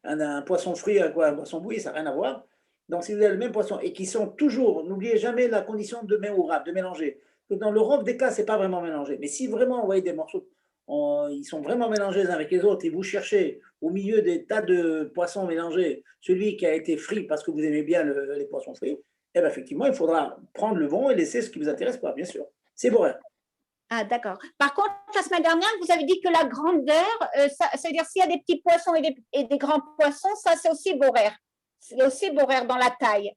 Un poisson frit, un poisson bouilli, ça n'a rien à voir. Donc, si vous avez le même poisson et qui sont toujours, n'oubliez jamais la condition de méourab, de mélanger. Dans le rhum des cas, ce n'est pas vraiment mélangé. Mais si vraiment, vous voyez des morceaux, ils sont vraiment mélangés les uns avec les autres et vous cherchez au milieu des tas de poissons mélangés celui qui a été frit parce que vous aimez bien les poissons frits, eh bien, effectivement, il faudra prendre le bon et laisser ce qui ne vous intéresse pas, bien sûr. C'est Borer. Ah, d'accord. Par contre, la semaine dernière, vous avez dit que la grandeur, ça veut dire s'il y a des petits poissons et des grands poissons, ça, c'est aussi Borer. C'est aussi Borer dans la taille.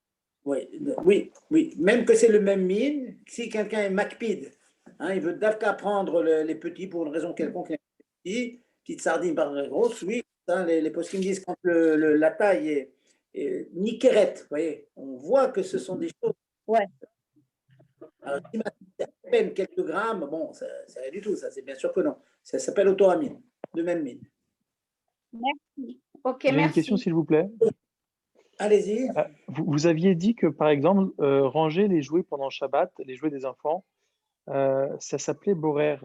Oui. Même que c'est le même mine, si quelqu'un est macpide, il veut d'abord prendre les petits pour une raison quelconque, les petites sardines par grosse, oui. Les poskim disent quand la taille est niquerette, vous voyez, on voit que ce sont des choses. Ouais. Alors, si c'est à peine quelques grammes, bon, c'est rien du tout, ça, c'est bien sûr que non. Ça s'appelle autoamine, de même mine. Merci. Ok, J'ai merci. une question, s'il vous plaît. Allez-y. Vous aviez dit que, par exemple, ranger les jouets pendant Shabbat, les jouets des enfants, ça s'appelait Borer.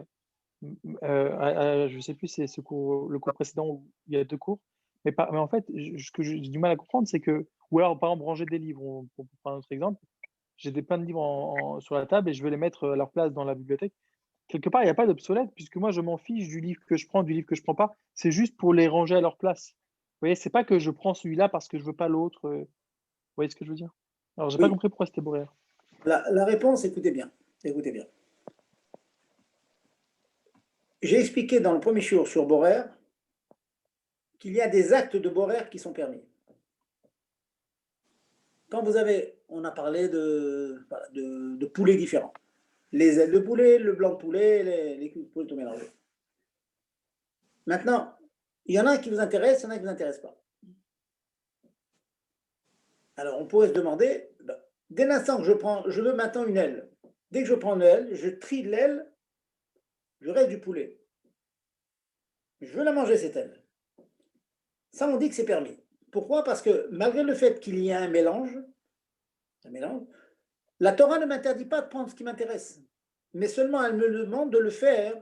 Je ne sais plus, c'est le cours précédent où il y a 2 cours. Mais en fait, ce que j'ai du mal à comprendre, c'est que, ou alors, par exemple, ranger des livres, pour prendre un autre exemple, j'ai plein de livres sur la table et je veux les mettre à leur place dans la bibliothèque. Quelque part, il n'y a pas d'obsolète, puisque moi, je m'en fiche du livre que je prends, du livre que je ne prends pas. C'est juste pour les ranger à leur place. Vous voyez, c'est pas que je prends celui-là parce que je ne veux pas l'autre. Vous voyez ce que je veux dire? Alors, je n'ai pas compris pourquoi c'était Borer. La réponse, écoutez bien. Écoutez bien. J'ai expliqué dans le premier shiur sur Borer qu'il y a des actes de Borer qui sont permis. Quand on a parlé de poulets différents. Les ailes de poulet, le blanc de poulet, les culs de poulet tout mélangés. Maintenant, il y en a qui vous intéressent, il y en a qui ne vous intéressent pas. Alors, on pourrait se demander, dès l'instant que je veux maintenant une aile, dès que je prends une aile, je trie l'aile, je reste du poulet. Je veux la manger, cette aile. Ça, on dit que c'est permis. Pourquoi? Parce que malgré le fait qu'il y ait un mélange, la Torah ne m'interdit pas de prendre ce qui m'intéresse, mais seulement elle me demande de le faire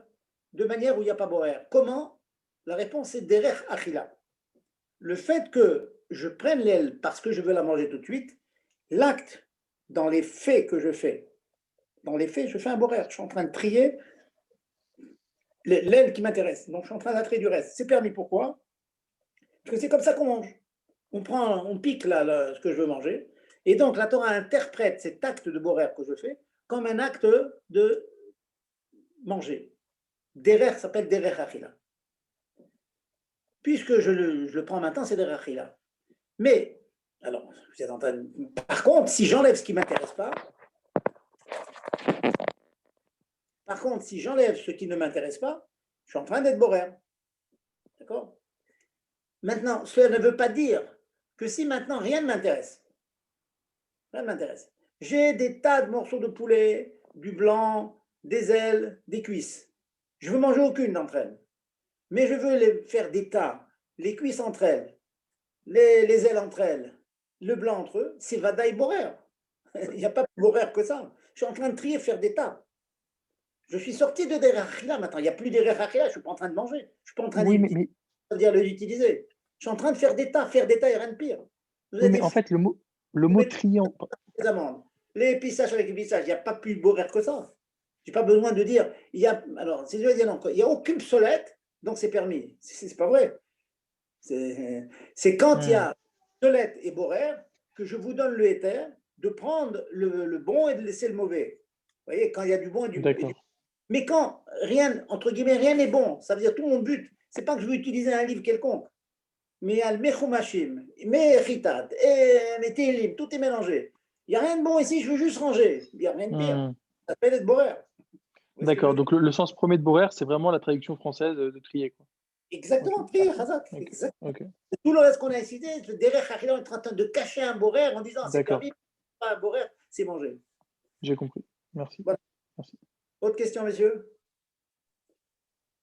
de manière où il n'y a pas Borer. Comment? La réponse est derech achila. Le fait que je prenne l'aile parce que je veux la manger tout de suite, l'acte dans les faits que je fais, je fais un Borer. Je suis en train de trier l'aile qui m'intéresse. Donc je suis en train de trier du reste. C'est permis. Pourquoi? Parce que c'est comme ça qu'on mange. On pique ce que je veux manger. Et donc, la Torah interprète cet acte de Borer que je fais comme un acte de manger. Derech s'appelle derech achila. Puisque je le prends maintenant, c'est derech achila. Mais, alors, vous êtes en train de... Par contre, si j'enlève ce qui ne m'intéresse pas, je suis en train d'être Borer. D'accord? Maintenant, cela ne veut pas dire que si maintenant rien ne m'intéresse, j'ai des tas de morceaux de poulet, du blanc, des ailes, des cuisses. Je ne veux manger aucune d'entre elles. Mais je veux les faire des tas, les cuisses entre elles, les ailes entre elles, le blanc entre eux, c'est Vadaï Borer. Il n'y a pas plus Borer que ça. Je suis en train de trier, faire des tas. Je suis sorti de Derech Achila maintenant. Il n'y a plus Derech Achila, je ne suis pas en train de manger. Je ne suis pas en train d'utiliser. Je suis en train de faire des tas et rien de pire. Mais en fait, le mot triant. Les amandes, les pissages avec les pissages, il n'y a pas plus Borer que ça. Je n'ai pas besoin de dire, il n'y a aucune obsolète, donc c'est permis. C'est pas vrai. C'est quand il y a obsolète et Borer que je vous donne le éther de prendre le bon et de laisser le mauvais. Vous voyez, quand il y a du bon et du mauvais. Mais quand rien, entre guillemets, rien n'est bon, ça veut dire tout mon but, c'est pas que je veux utiliser un livre quelconque, mais il y a le Mechumashim, Mechitat, et Télim, tout est mélangé. Il n'y a rien de bon ici, je veux juste ranger. Il n'y a rien de pire. Ça s'appelle être Borer. D'accord, donc le sens premier de Borer, c'est vraiment la traduction française de trier, quoi. Exactement, Ok. prier, Hazak. Ok. Exactement. Ok. Tout le reste qu'on a cité, le derrière Harila est en train de cacher un borer en disant c'est D'accord. permis, pas un borer, c'est manger. J'ai compris. Merci. Voilà. Merci. Autre question, messieurs?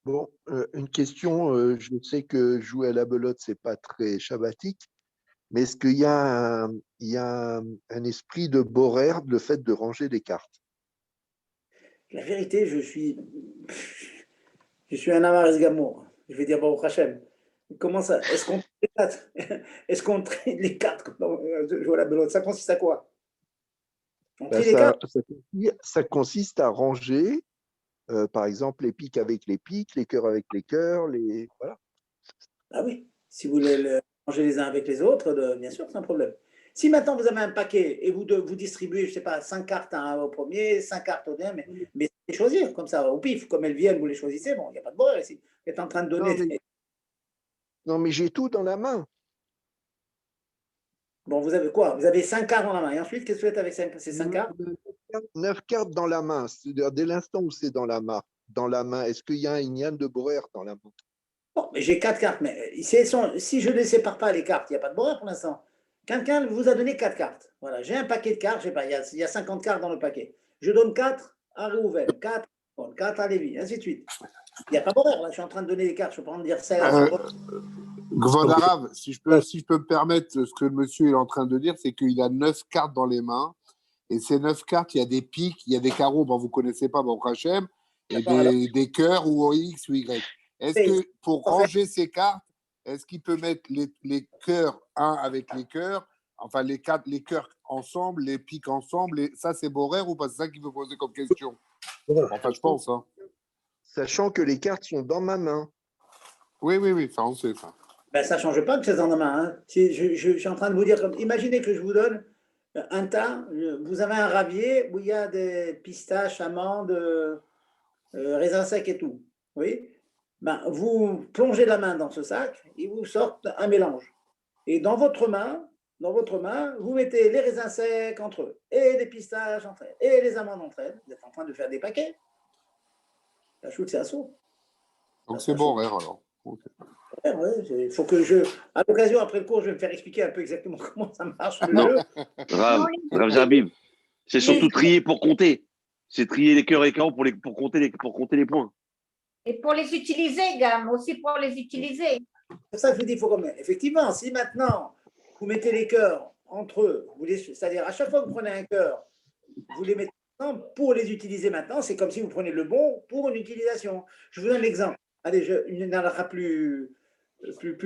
Bon, une question, je sais que jouer à la belote, c'est pas très shabbatique, mais est-ce qu'il y a un esprit de borer, le fait de ranger des cartes? La vérité, je suis un Amaris Gamour. Je vais dire Baruch Hashem. Comment ça? Est-ce qu'on traite les cartes? Est-ce qu'on traite les cartes quand on joue à la belote? Ça consiste à quoi? On Ben, trie les cartes? ça consiste à ranger, par exemple, les piques avec les piques, les cœurs avec les cœurs, voilà. Ah oui. Si vous voulez manger les uns avec les autres, bien sûr, c'est un problème. Si maintenant vous avez un paquet et vous distribuez, je ne sais pas, 5 cartes au premier, 5 cartes au deuxième, mais c'est choisir comme ça, au pif, comme elles viennent, vous les choisissez, bon, il n'y a pas de boire ici. Vous êtes en train de donner. Non, mais j'ai tout dans la main. Bon, vous avez quoi? Vous avez 5 cartes dans la main. Et ensuite, qu'est-ce que vous faites avec ces 5 cartes? 9 cartes dans la main. C'est-à-dire, dès l'instant où c'est dans la main, est-ce qu'il y a un ignan de borer dans la main? Bon, mais j'ai 4 cartes, mais si je ne les sépare pas les cartes, il n'y a pas de boire pour l'instant. Quelqu'un vous a donné 4 cartes. Voilà, j'ai un paquet de cartes, je sais pas, il y a 50 cartes dans le paquet. Je donne 4 à Réhouven, 4 à Lévi, ainsi de suite. Il n'y a pas d'horaire, là, je suis en train de donner les cartes, je ne peux pas en dire 16. Gvod Arav, si je peux me permettre, ce que le monsieur est en train de dire, c'est qu'il a 9 cartes dans les mains. Et ces 9 cartes, il y a des piques, il y a des carreaux, bon, vous ne connaissez pas, bon, Hachem, et des cœurs ou X ou Y. Est-ce que pour ranger ces cartes, est-ce qu'il peut mettre les cœurs un avec les cœurs, enfin les cœurs ensemble, les piques ensemble, ça c'est Borer ou pas? C'est ça qu'il veut poser comme question. Enfin, je pense. Hein. Sachant que les cartes sont dans ma main. Oui, ça on sait ça. Ben, ça ne change pas que c'est dans la main. Hein. Je suis en train de vous dire, imaginez que je vous donne un tas, vous avez un ravier où il y a des pistaches, amandes, raisins secs et tout. Oui. Ben, vous plongez la main dans ce sac et vous sortez un mélange. Et dans votre main, vous mettez les raisins secs entre eux, et les pistaches entre elles, et les amandes entre elles. Vous êtes en train de faire des paquets. La chute, c'est à saut. Donc c'est Borer alors. Okay. Il faut que à l'occasion, après le cours, je vais me faire expliquer un peu exactement comment ça marche le non. jeu. Rav Zabib, c'est surtout trier pour compter. C'est trier les cœurs et carreaux pour compter les points. Et pour les utiliser, Gam, aussi pour les utiliser. C'est pour ça que je vous dis, il faut effectivement, si maintenant vous mettez les cœurs entre eux, c'est-à-dire à chaque fois que vous prenez un cœur, vous les mettez ensemble pour les utiliser maintenant, c'est comme si vous prenez le bon pour une utilisation. Je vous donne l'exemple. Allez, une halakha plus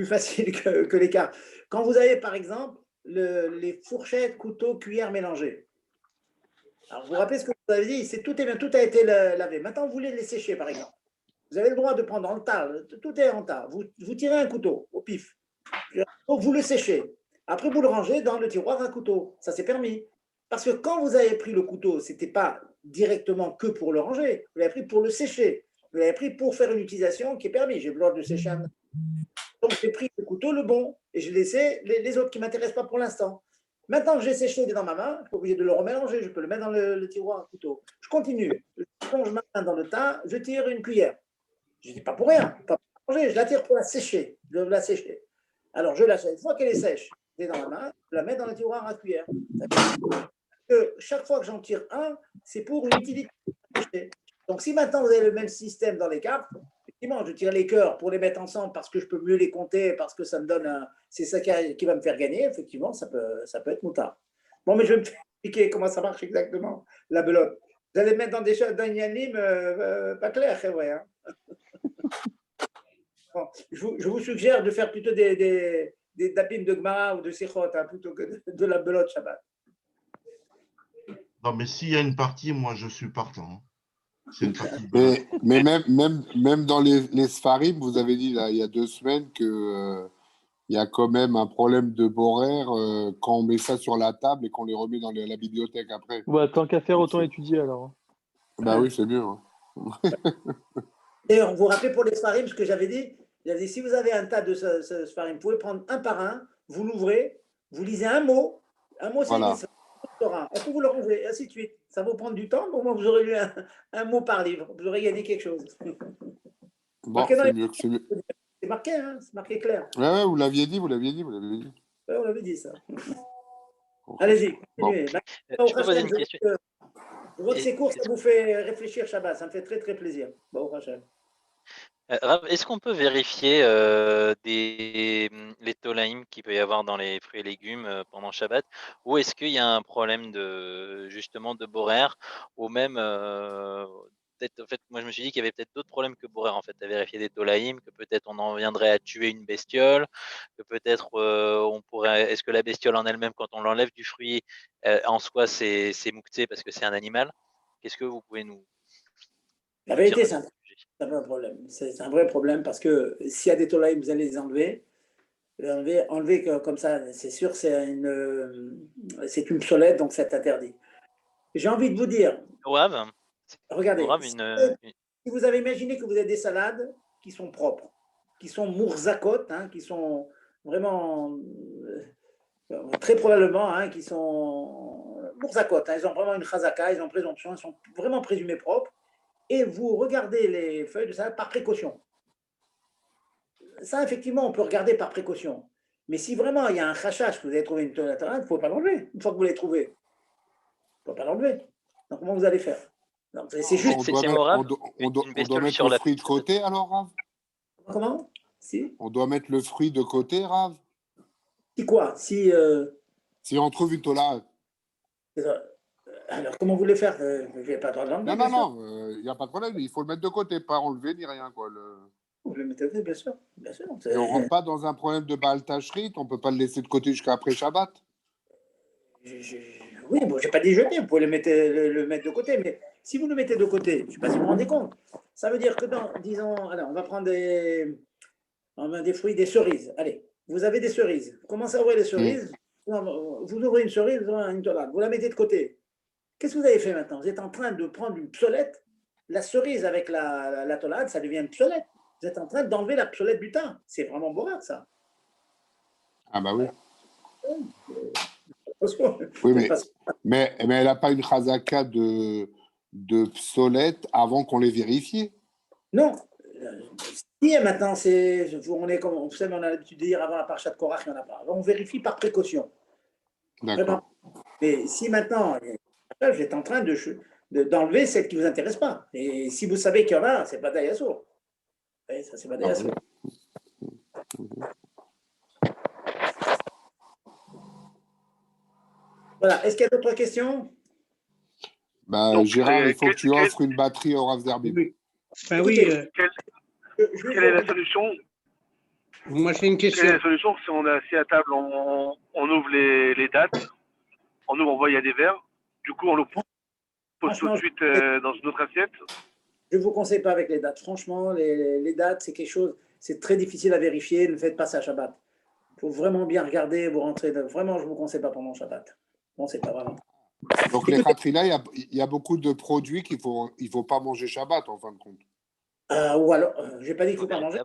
facile que les cartes. Quand vous avez par exemple les fourchettes, couteaux, cuillères mélangées. Alors vous vous rappelez ce que vous avez dit, tout a été lavé. Maintenant vous voulez les sécher par exemple. Vous avez le droit de prendre en tas, tout est en tas. Vous tirez un couteau au pif. Donc vous le séchez. Après vous le rangez dans le tiroir à couteau. Ça c'est permis. Parce que quand vous avez pris le couteau, ce n'était pas directement que pour le ranger. Vous l'avez pris pour le sécher. Vous l'avez pris pour faire une utilisation qui est permise. J'ai le droit de sécher un. Donc j'ai pris le couteau, le bon, et j'ai laissé les autres qui ne m'intéressent pas pour l'instant. Maintenant que j'ai séché dans ma main, je suis obligé de le remélanger, je peux le mettre dans le tiroir à couteau. Je continue, je plonge ma main dans le tas, je tire une cuillère. Je ne dis pas pour rien, pas pour manger, je la tire pour la sécher, Alors je la sèche, une fois qu'elle est sèche, elle est dans la main, je la mets dans le tiroir à cuillère. Chaque fois que j'en tire un, c'est pour une utilité. Donc si maintenant vous avez le même système dans les cartes, effectivement, je tire les cœurs pour les mettre ensemble parce que je peux mieux les compter, parce que ça me donne c'est ça qui va me faire gagner, effectivement, ça peut être moutard. Bon, mais je vais me faire expliquer comment ça marche exactement, la belote. Vous allez mettre dans des choses d'un yanim pas clair, c'est vrai. Hein. Bon, je vous suggère de faire plutôt des dapim de Gemara ou de Sichot, hein, plutôt que de la belote Shabbat. Non, mais s'il y a une partie, moi, je suis partant. Hein. C'est une partie. Mais même dans les Sfarim, vous avez dit là, il y a 2 semaines que il y a quand même un problème de Borer quand on met ça sur la table et qu'on les remet dans la bibliothèque après. Ouais, tant qu'à faire, autant étudier alors. Bah oui, c'est mieux. Hein. D'ailleurs, vous vous rappelez pour les Sfarim ce que j'avais dit? J'avais dit, si vous avez un tas de Sfarim, vous pouvez prendre un par un, vous l'ouvrez, vous lisez un mot c'est voilà. Après vous le rangez, et ainsi de suite. Ça va vous prendre du temps, mais au moins vous aurez lu un mot par livre, vous aurez gagné quelque chose. Bon, c'est mieux. C'est marqué, hein, c'est marqué clair. Ouais, vous l'aviez dit. Ouais, on l'avait dit ça. Bon. Allez-y, Bon. continuez. Je peux poser une question. Je vois que ces cours, ça vous fait réfléchir, Shabbat. Ça me fait très, très plaisir. Bon, Rachel. Rav, est-ce qu'on peut vérifier les tolaïm qu'il peut y avoir dans les fruits et légumes pendant Shabbat, ou est-ce qu'il y a un problème justement de borer, ou même peut-être, en fait, moi je me suis dit qu'il y avait peut-être d'autres problèmes que borer en fait, à vérifier des tolaïm, que peut-être on en viendrait à tuer une bestiole, que peut-être est-ce que la bestiole en elle-même, quand on l'enlève du fruit, en soi c'est mouktsé parce que c'est un animal? Qu'est-ce que vous pouvez nous La vérité, dire c'est un vrai problème. C'est un vrai problème parce que s'il y a des tolaïm, vous allez les enlever. Enlever comme ça, c'est sûr, c'est une psolète, donc c'est interdit. J'ai envie de vous dire, Rav, regardez, Rav, si vous avez imaginé que vous avez des salades qui sont propres, qui sont mourzakot, hein, qui sont vraiment très probablement, hein, qui sont mourzakot, hein, ils ont vraiment une chazaka, ils ont présomption, ils sont vraiment présumés propres, et vous regardez les feuilles de salade par précaution. Ça, effectivement, on peut regarder par précaution. Mais si vraiment il y a un khachach que vous avez trouvé une salade, il ne faut pas l'enlever. Une fois que vous l'avez trouvé, il ne faut pas l'enlever. Donc, comment vous allez faire? C'est juste. On doit mettre le fruit de côté alors, Rav? Comment? Si. On doit mettre le fruit de côté, Rav? Si quoi? Si on trouve une tolade. Alors, comment vous voulez faire? Je n'ai pas le droit de l'enlever. Non, il n'y a pas de problème. Il faut le mettre de côté, pas enlever ni rien. Quoi, Vous le mettez de côté, bien sûr. Et on ne rentre pas dans un problème de baltachrit. On ne peut pas le laisser de côté jusqu'à après Shabbat. Oui, bon, je n'ai pas dit jeter. Vous pouvez le mettre de côté. Mais si vous le mettez de côté, je ne sais pas si vous vous rendez compte. Ça veut dire que disons, alors, on va prendre des fruits, des cerises. Allez, vous avez des cerises. Vous commencez à ouvrir les cerises. Vous ouvrez une cerise, vous avez une tolade. Vous la mettez de côté. Qu'est-ce que vous avez fait maintenant? Vous êtes en train de prendre une psolette. La cerise avec la tolade, ça devient une psolette. Vous êtes en train d'enlever la psolette du thym. C'est vraiment borat, ça. Ah bah oui. Oui, mais elle n'a pas une chazaka de psolette avant qu'on les vérifie? Non. Si maintenant, on est comme vous savez, on a l'habitude de dire avant la parchat Korach, il n'y en a pas. On vérifie par précaution. D'accord. Mais si maintenant, vous êtes en train d'enlever celle qui ne vous intéresse pas. Et si vous savez qu'il y en a, c'est pas d'ayasour. Ça, c'est pas d'ayasour. Voilà. Est-ce qu'il y a d'autres questions? Gérard, il faut que tu offres une batterie au Rav Zerbib. Oui. Quelle est la solution? Moi, j'ai une question. Quelle est la solution si on est assis à table, on ouvre les dates, on voit il y a des verres, du coup on le pose tout de suite dans une autre assiette? Je ne vous conseille pas avec les dates. Franchement, les dates, c'est quelque chose, c'est très difficile à vérifier. Ne faites pas ça à Shabbat. Il faut vraiment bien regarder, vous rentrez. Vraiment, je ne vous conseille pas pendant Shabbat. Bon, c'est pas vraiment. Donc, les khatrila, il y a beaucoup de produits qu'il ne faut pas manger Shabbat, en fin de compte. Ou alors, je n'ai pas dit qu'il ne faut pas manger.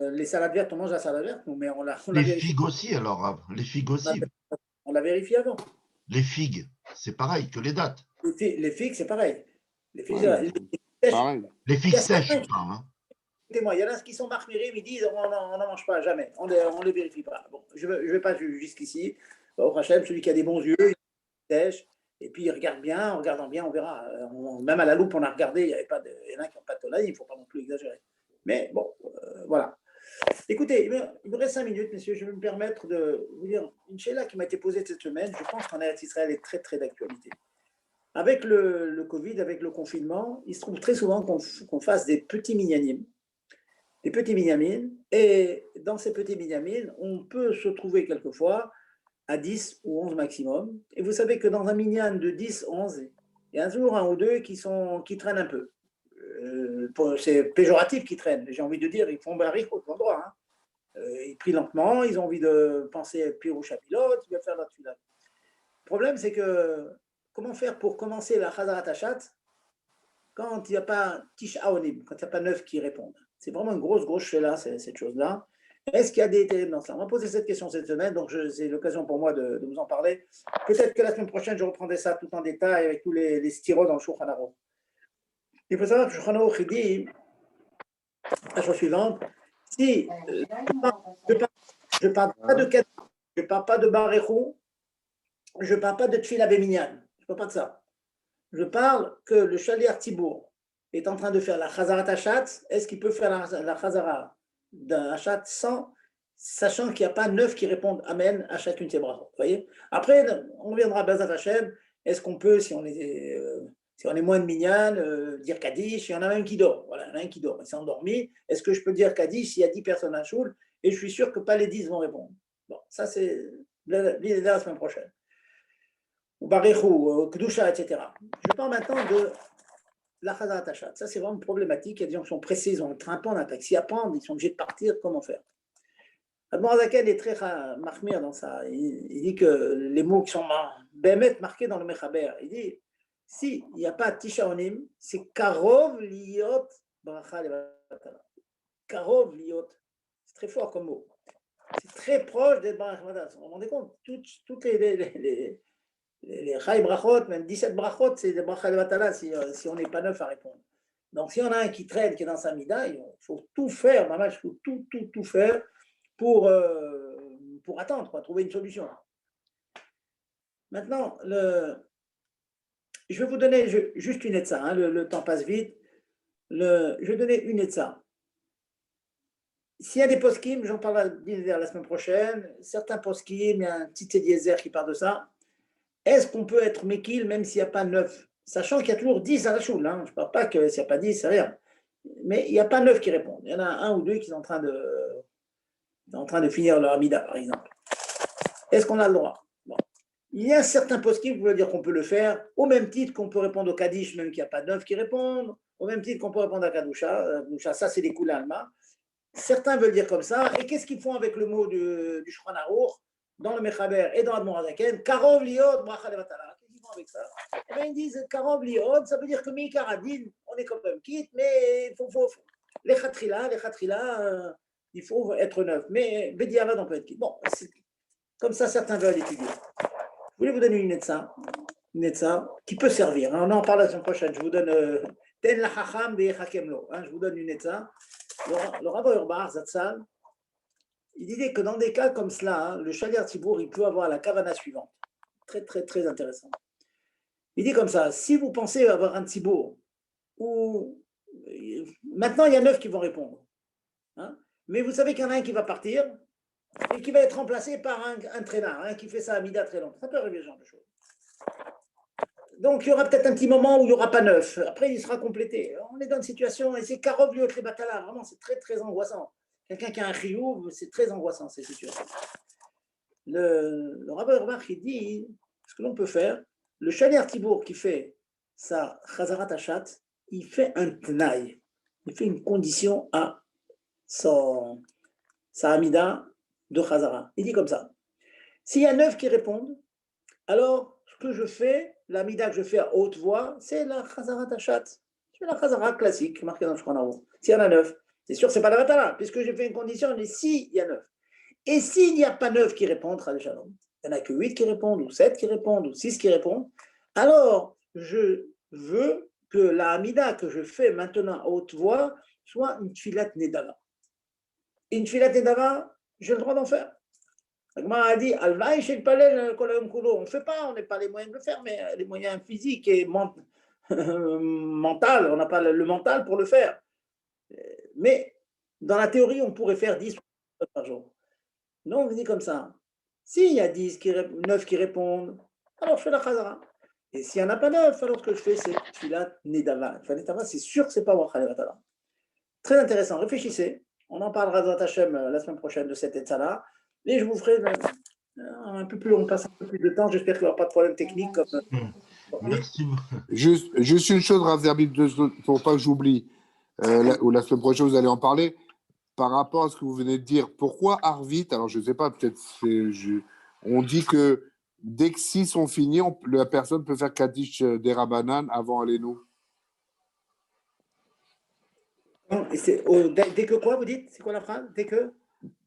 Les salades vertes, on mange la salade verte, mais on la les figues aussi, alors, les figues aussi. On l'a vérifié avant. Les figues, c'est pareil que les dates. Les figues, c'est pareil. Les figues, les figues sèches, je parle. Hein. Écoutez-moi, il y en a qui sont marmiris, ils disent on n'en mange pas, jamais. On ne les vérifie pas. Bon, je ne vais pas jusqu'ici. Au Hachem, celui qui a des bons yeux, il sèche. Et puis, il regarde bien, en regardant bien, on verra. Même à la loupe, on a regardé, il y en a qui n'ont pas de tolaïm, il ne faut pas non plus exagérer. Mais bon, voilà. Écoutez, il me reste 5 minutes, messieurs. Je vais me permettre de vous dire une chéla qui m'a été posée cette semaine. Je pense qu'en Eretz Israël est très, très d'actualité. Avec le Covid, avec le confinement, il se trouve très souvent qu'on fasse des petits minyanim. Des petits minyamin. Et dans ces petits minyamin, on peut se trouver quelquefois à 10 ou 11 maximum. Et vous savez que dans un minyan de 10, 11, il y a un jour un ou deux qui traînent un peu. C'est péjoratif qui traînent. J'ai envie de dire, ils font barrique au endroit. Hein. Ils prient lentement, ils ont envie de penser Pirouche à pilote, ils veulent faire la tefila. Le problème, c'est que comment faire pour commencer la Chazarat Hashat quand il n'y a pas Tish Aonim, quand il n'y a pas 9 qui répondent? C'est vraiment une grosse chéla, cette chose-là. Est-ce qu'il y a des terribles dans ça? On m'a posé cette question cette semaine, donc c'est l'occasion pour moi de vous en parler. Peut-être que la semaine prochaine, je reprendrai ça tout en détail avec tous les styros dans le Shulchan Aruch. Il faut savoir que le Shulchan Aruch dit la chose suivante, Si je ne parle pas de Kaddish, je ne parle pas de Barechou, je ne parle pas de Tfila Beminyan, je ne parle pas de ça. Je parle que le Shaliach Tibour est en train de faire la Chazarat Hachat. Est-ce qu'il peut faire la Chazara d'un Hachat sachant qu'il n'y a pas 9 qui répondent Amen à chacune de ses brachot? Vous voyez? Après, on viendra à Bezat Hashem. Est-ce qu'on peut, si on est moins de Minyan, dire Kaddish? Il y en a un qui dort. Voilà, il y en a un qui dort. Il s'est endormi. Est-ce que je peux dire Kaddish s'il y a 10 personnes à Choul? Et je suis sûr que pas les 10 vont répondre. Bon, ça, c'est l'idée de la semaine prochaine. Ou Barechou, Kedusha, etc. Je parle maintenant de la Chazarat Hachat. Ça, c'est vraiment problématique. Il y a des gens qui sont pressés, ils ont un train, on a un taxi à prendre, ils sont obligés de partir. Comment faire? Admor Zaken est très marmire dans ça. Il dit que les mots qui sont bémet marqués dans le Mechaber, il dit si il n'y a pas Tisha Onim, c'est Karov Liot Bracha Levatala. Karov Liot, c'est très fort comme mot. C'est très proche d'être Bracha Levatala. Vous vous rendez compte? Toutes les Chai Brachot, même 17 Brachot, c'est des Bracha Levatala si on n'est pas 9 à répondre. Donc si on a un qui traîne, qui est dans sa mida, il faut tout faire, maman, il faut tout faire pour attendre, quoi, trouver une solution. Maintenant, je vais vous donner juste une etza, hein, le temps passe vite. Je vais donner une etza. S'il y a des poskim, j'en parlerai la semaine prochaine, certains poskim, il y a un petit Eliezer qui parle de ça. Est-ce qu'on peut être mekil même s'il n'y a pas 9? Sachant qu'il y a toujours 10 à la choule, hein. Je ne parle pas que s'il n'y a pas 10, c'est rien. Mais il n'y a pas 9 qui répondent. Il y en a un ou deux qui sont en train de finir leur amida, par exemple. Est-ce qu'on a le droit? Bon. Il y a certains poskim qui veulent dire qu'on peut le faire, au même titre qu'on peut répondre au Kaddish, même qu'il n'y a pas de 9 qui répondent, au même titre qu'on peut répondre à Kadusha. Ça, c'est des Kula Alma. Certains veulent dire comme ça. Et qu'est-ce qu'ils font avec le mot du Shulchan Aruch dans le Mechaber et dans l'Admor Hazaken? Karov liot bracha levatala. Qu'est-ce qu'ils font avec ça? Eh bien, ils disent Karov liot, ça veut dire que Mikar Adin, on est quand même quitte, mais il faut les khatrila, il faut être 9. Mais Bediavad, on peut être quitte. Bon, comme ça, certains veulent étudier. Je voulais vous donner une netza qui peut servir. On en parle la semaine prochaine. Je vous donne Ten la Chacham de Yechakemlo. Je vous donne une netza. Le Rav Auerbach, Zatzal, il disait que dans des cas comme cela, le Shaliach Tibour, il peut avoir la kavana suivante. Très, très, très intéressant. Il dit comme ça, si vous pensez avoir un Tibour, où maintenant il y a 9 qui vont répondre, hein, mais vous savez qu'il y en a un qui va partir et qui va être remplacé par un traînard, qui fait ça à mida très long. Ça peut arriver ce genre de choses. Donc il y aura peut-être un petit moment où il n'y aura pas 9. Après, il sera complété. On est dans une situation, et c'est Karov Liot Batala, vraiment, c'est très, très angoissant. Quelqu'un qui a un chiyuv, c'est très angoissant, ces situations. Le Rav Auerbach, il dit, ce que l'on peut faire, le Shaliach Tibour qui fait sa Chazarat Hachat, il fait un tnaï, il fait une condition à sa Amida de Chazara. Il dit comme ça, s'il y a 9 qui répondent, alors ce que je fais, l'Amida que je fais à haute voix, c'est la Chazarat Hachat. C'est la Chazara classique, marquée dans le Shulchan Aruch. S'il y en a 9, c'est sûr, c'est pas la Vatala, puisque j'ai fait une condition, mais si il y a 9. Et s'il n'y a pas 9 qui répondent, il n'y en a que 8 qui répondent, ou 7 qui répondent, ou 6 qui répondent, alors je veux que la Hamida que je fais maintenant à haute voix soit une tfilat nedava. Et une tfilat nedava, j'ai le droit d'en faire. L'Agmara a dit, Alvaï chez le palais, on ne fait pas, on n'a pas les moyens de le faire, mais les moyens physiques et mentaux, on n'a pas le mental pour le faire. Mais dans la théorie, on pourrait faire 10 par jour. Non, on dit comme ça. S'il y a 9 qui répondent, alors je fais la Chazara. Et s'il n'y en a pas 9, alors ce que je fais, c'est Tfilat Nedava. Nedava, c'est sûr que ce n'est pas Bracha Levatala. Très intéressant. Réfléchissez. On en parlera dans Hachem la semaine prochaine de cette état-là. Et je vous ferai un peu plus, on passe un peu plus de temps. J'espère qu'il n'y aura pas de problème technique. Merci. Juste une chose, Rav Zerbib, pour pas que j'oublie, ou la semaine prochaine, vous allez en parler. Par rapport à ce que vous venez de dire, pourquoi Arvit? Alors, je ne sais pas, peut-être on dit que dès que 6 sont finis, la personne peut faire Kaddish des Rabanan avant Alenu. Dès que quoi, vous dites? C'est quoi la phrase?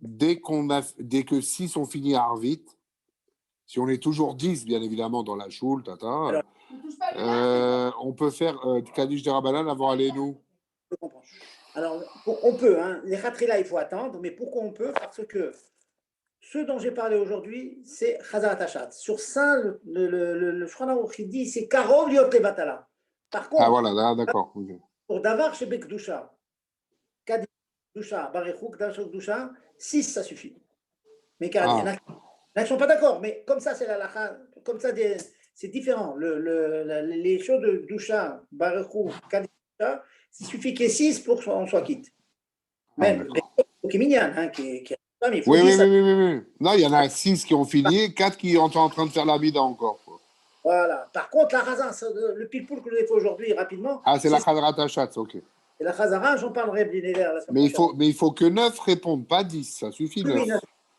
Dès que 6 sont finis à Arvit, si on est toujours 10, bien évidemment, dans la choule, on peut faire Kaddish des Rabanan avant Alenu. Je comprends. Alors, on peut, hein, les khatrila, il faut attendre, mais pourquoi on peut? Parce que ce dont j'ai parlé aujourd'hui, c'est Chazarat Hashat. Sur ça, le Shulchan Aruch il dit c'est Karov Liot Levatala. Par contre, Ah voilà, là, d'accord. Ok. pour Davar chez Bekdusha, Kadi Kedusha, Barechuk, Davar chez Bekdusha, 6, ça suffit. Mais car il y en a qui ne sont pas d'accord, mais comme ça, c'est la lacha, comme ça, c'est différent. Les choses de Kedusha, Barechuk, Kadi Kedusha, il suffit qu'il y ait 6 pour qu'on soit quitte. Même, qui est mignon, hein, qui est il faut Oui, dire oui, ça. oui, oui, oui. Non, il y en a 6 qui ont fini, 4 qui sont en train de faire la bida encore. Quoi. Voilà. Par contre, la Chazara, le pile-poule que je vous ai fait aujourd'hui, rapidement. Ah, c'est la Chazarat Hashat, ok. Et la Chazara, j'en parlerai Blinéder la semaine Mais prochaine. il faut que 9 répondent, pas 10. Ça suffit, 9. Oui,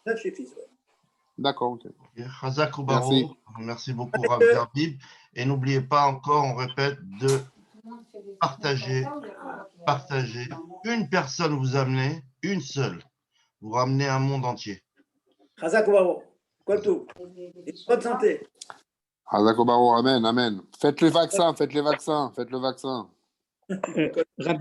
9 suffisent. Ouais. D'accord, ok. Chazak Oubaro, merci beaucoup, Rav Zerbib. Et n'oubliez pas encore, on répète, de partager. Une personne vous amenez, une seule. Vous ramenez un monde entier. Chazak Oubaro. Quoi tout. Bonne santé. Chazak Oubaro, amen, amen. Faites les vaccins, faites le vaccin. Rav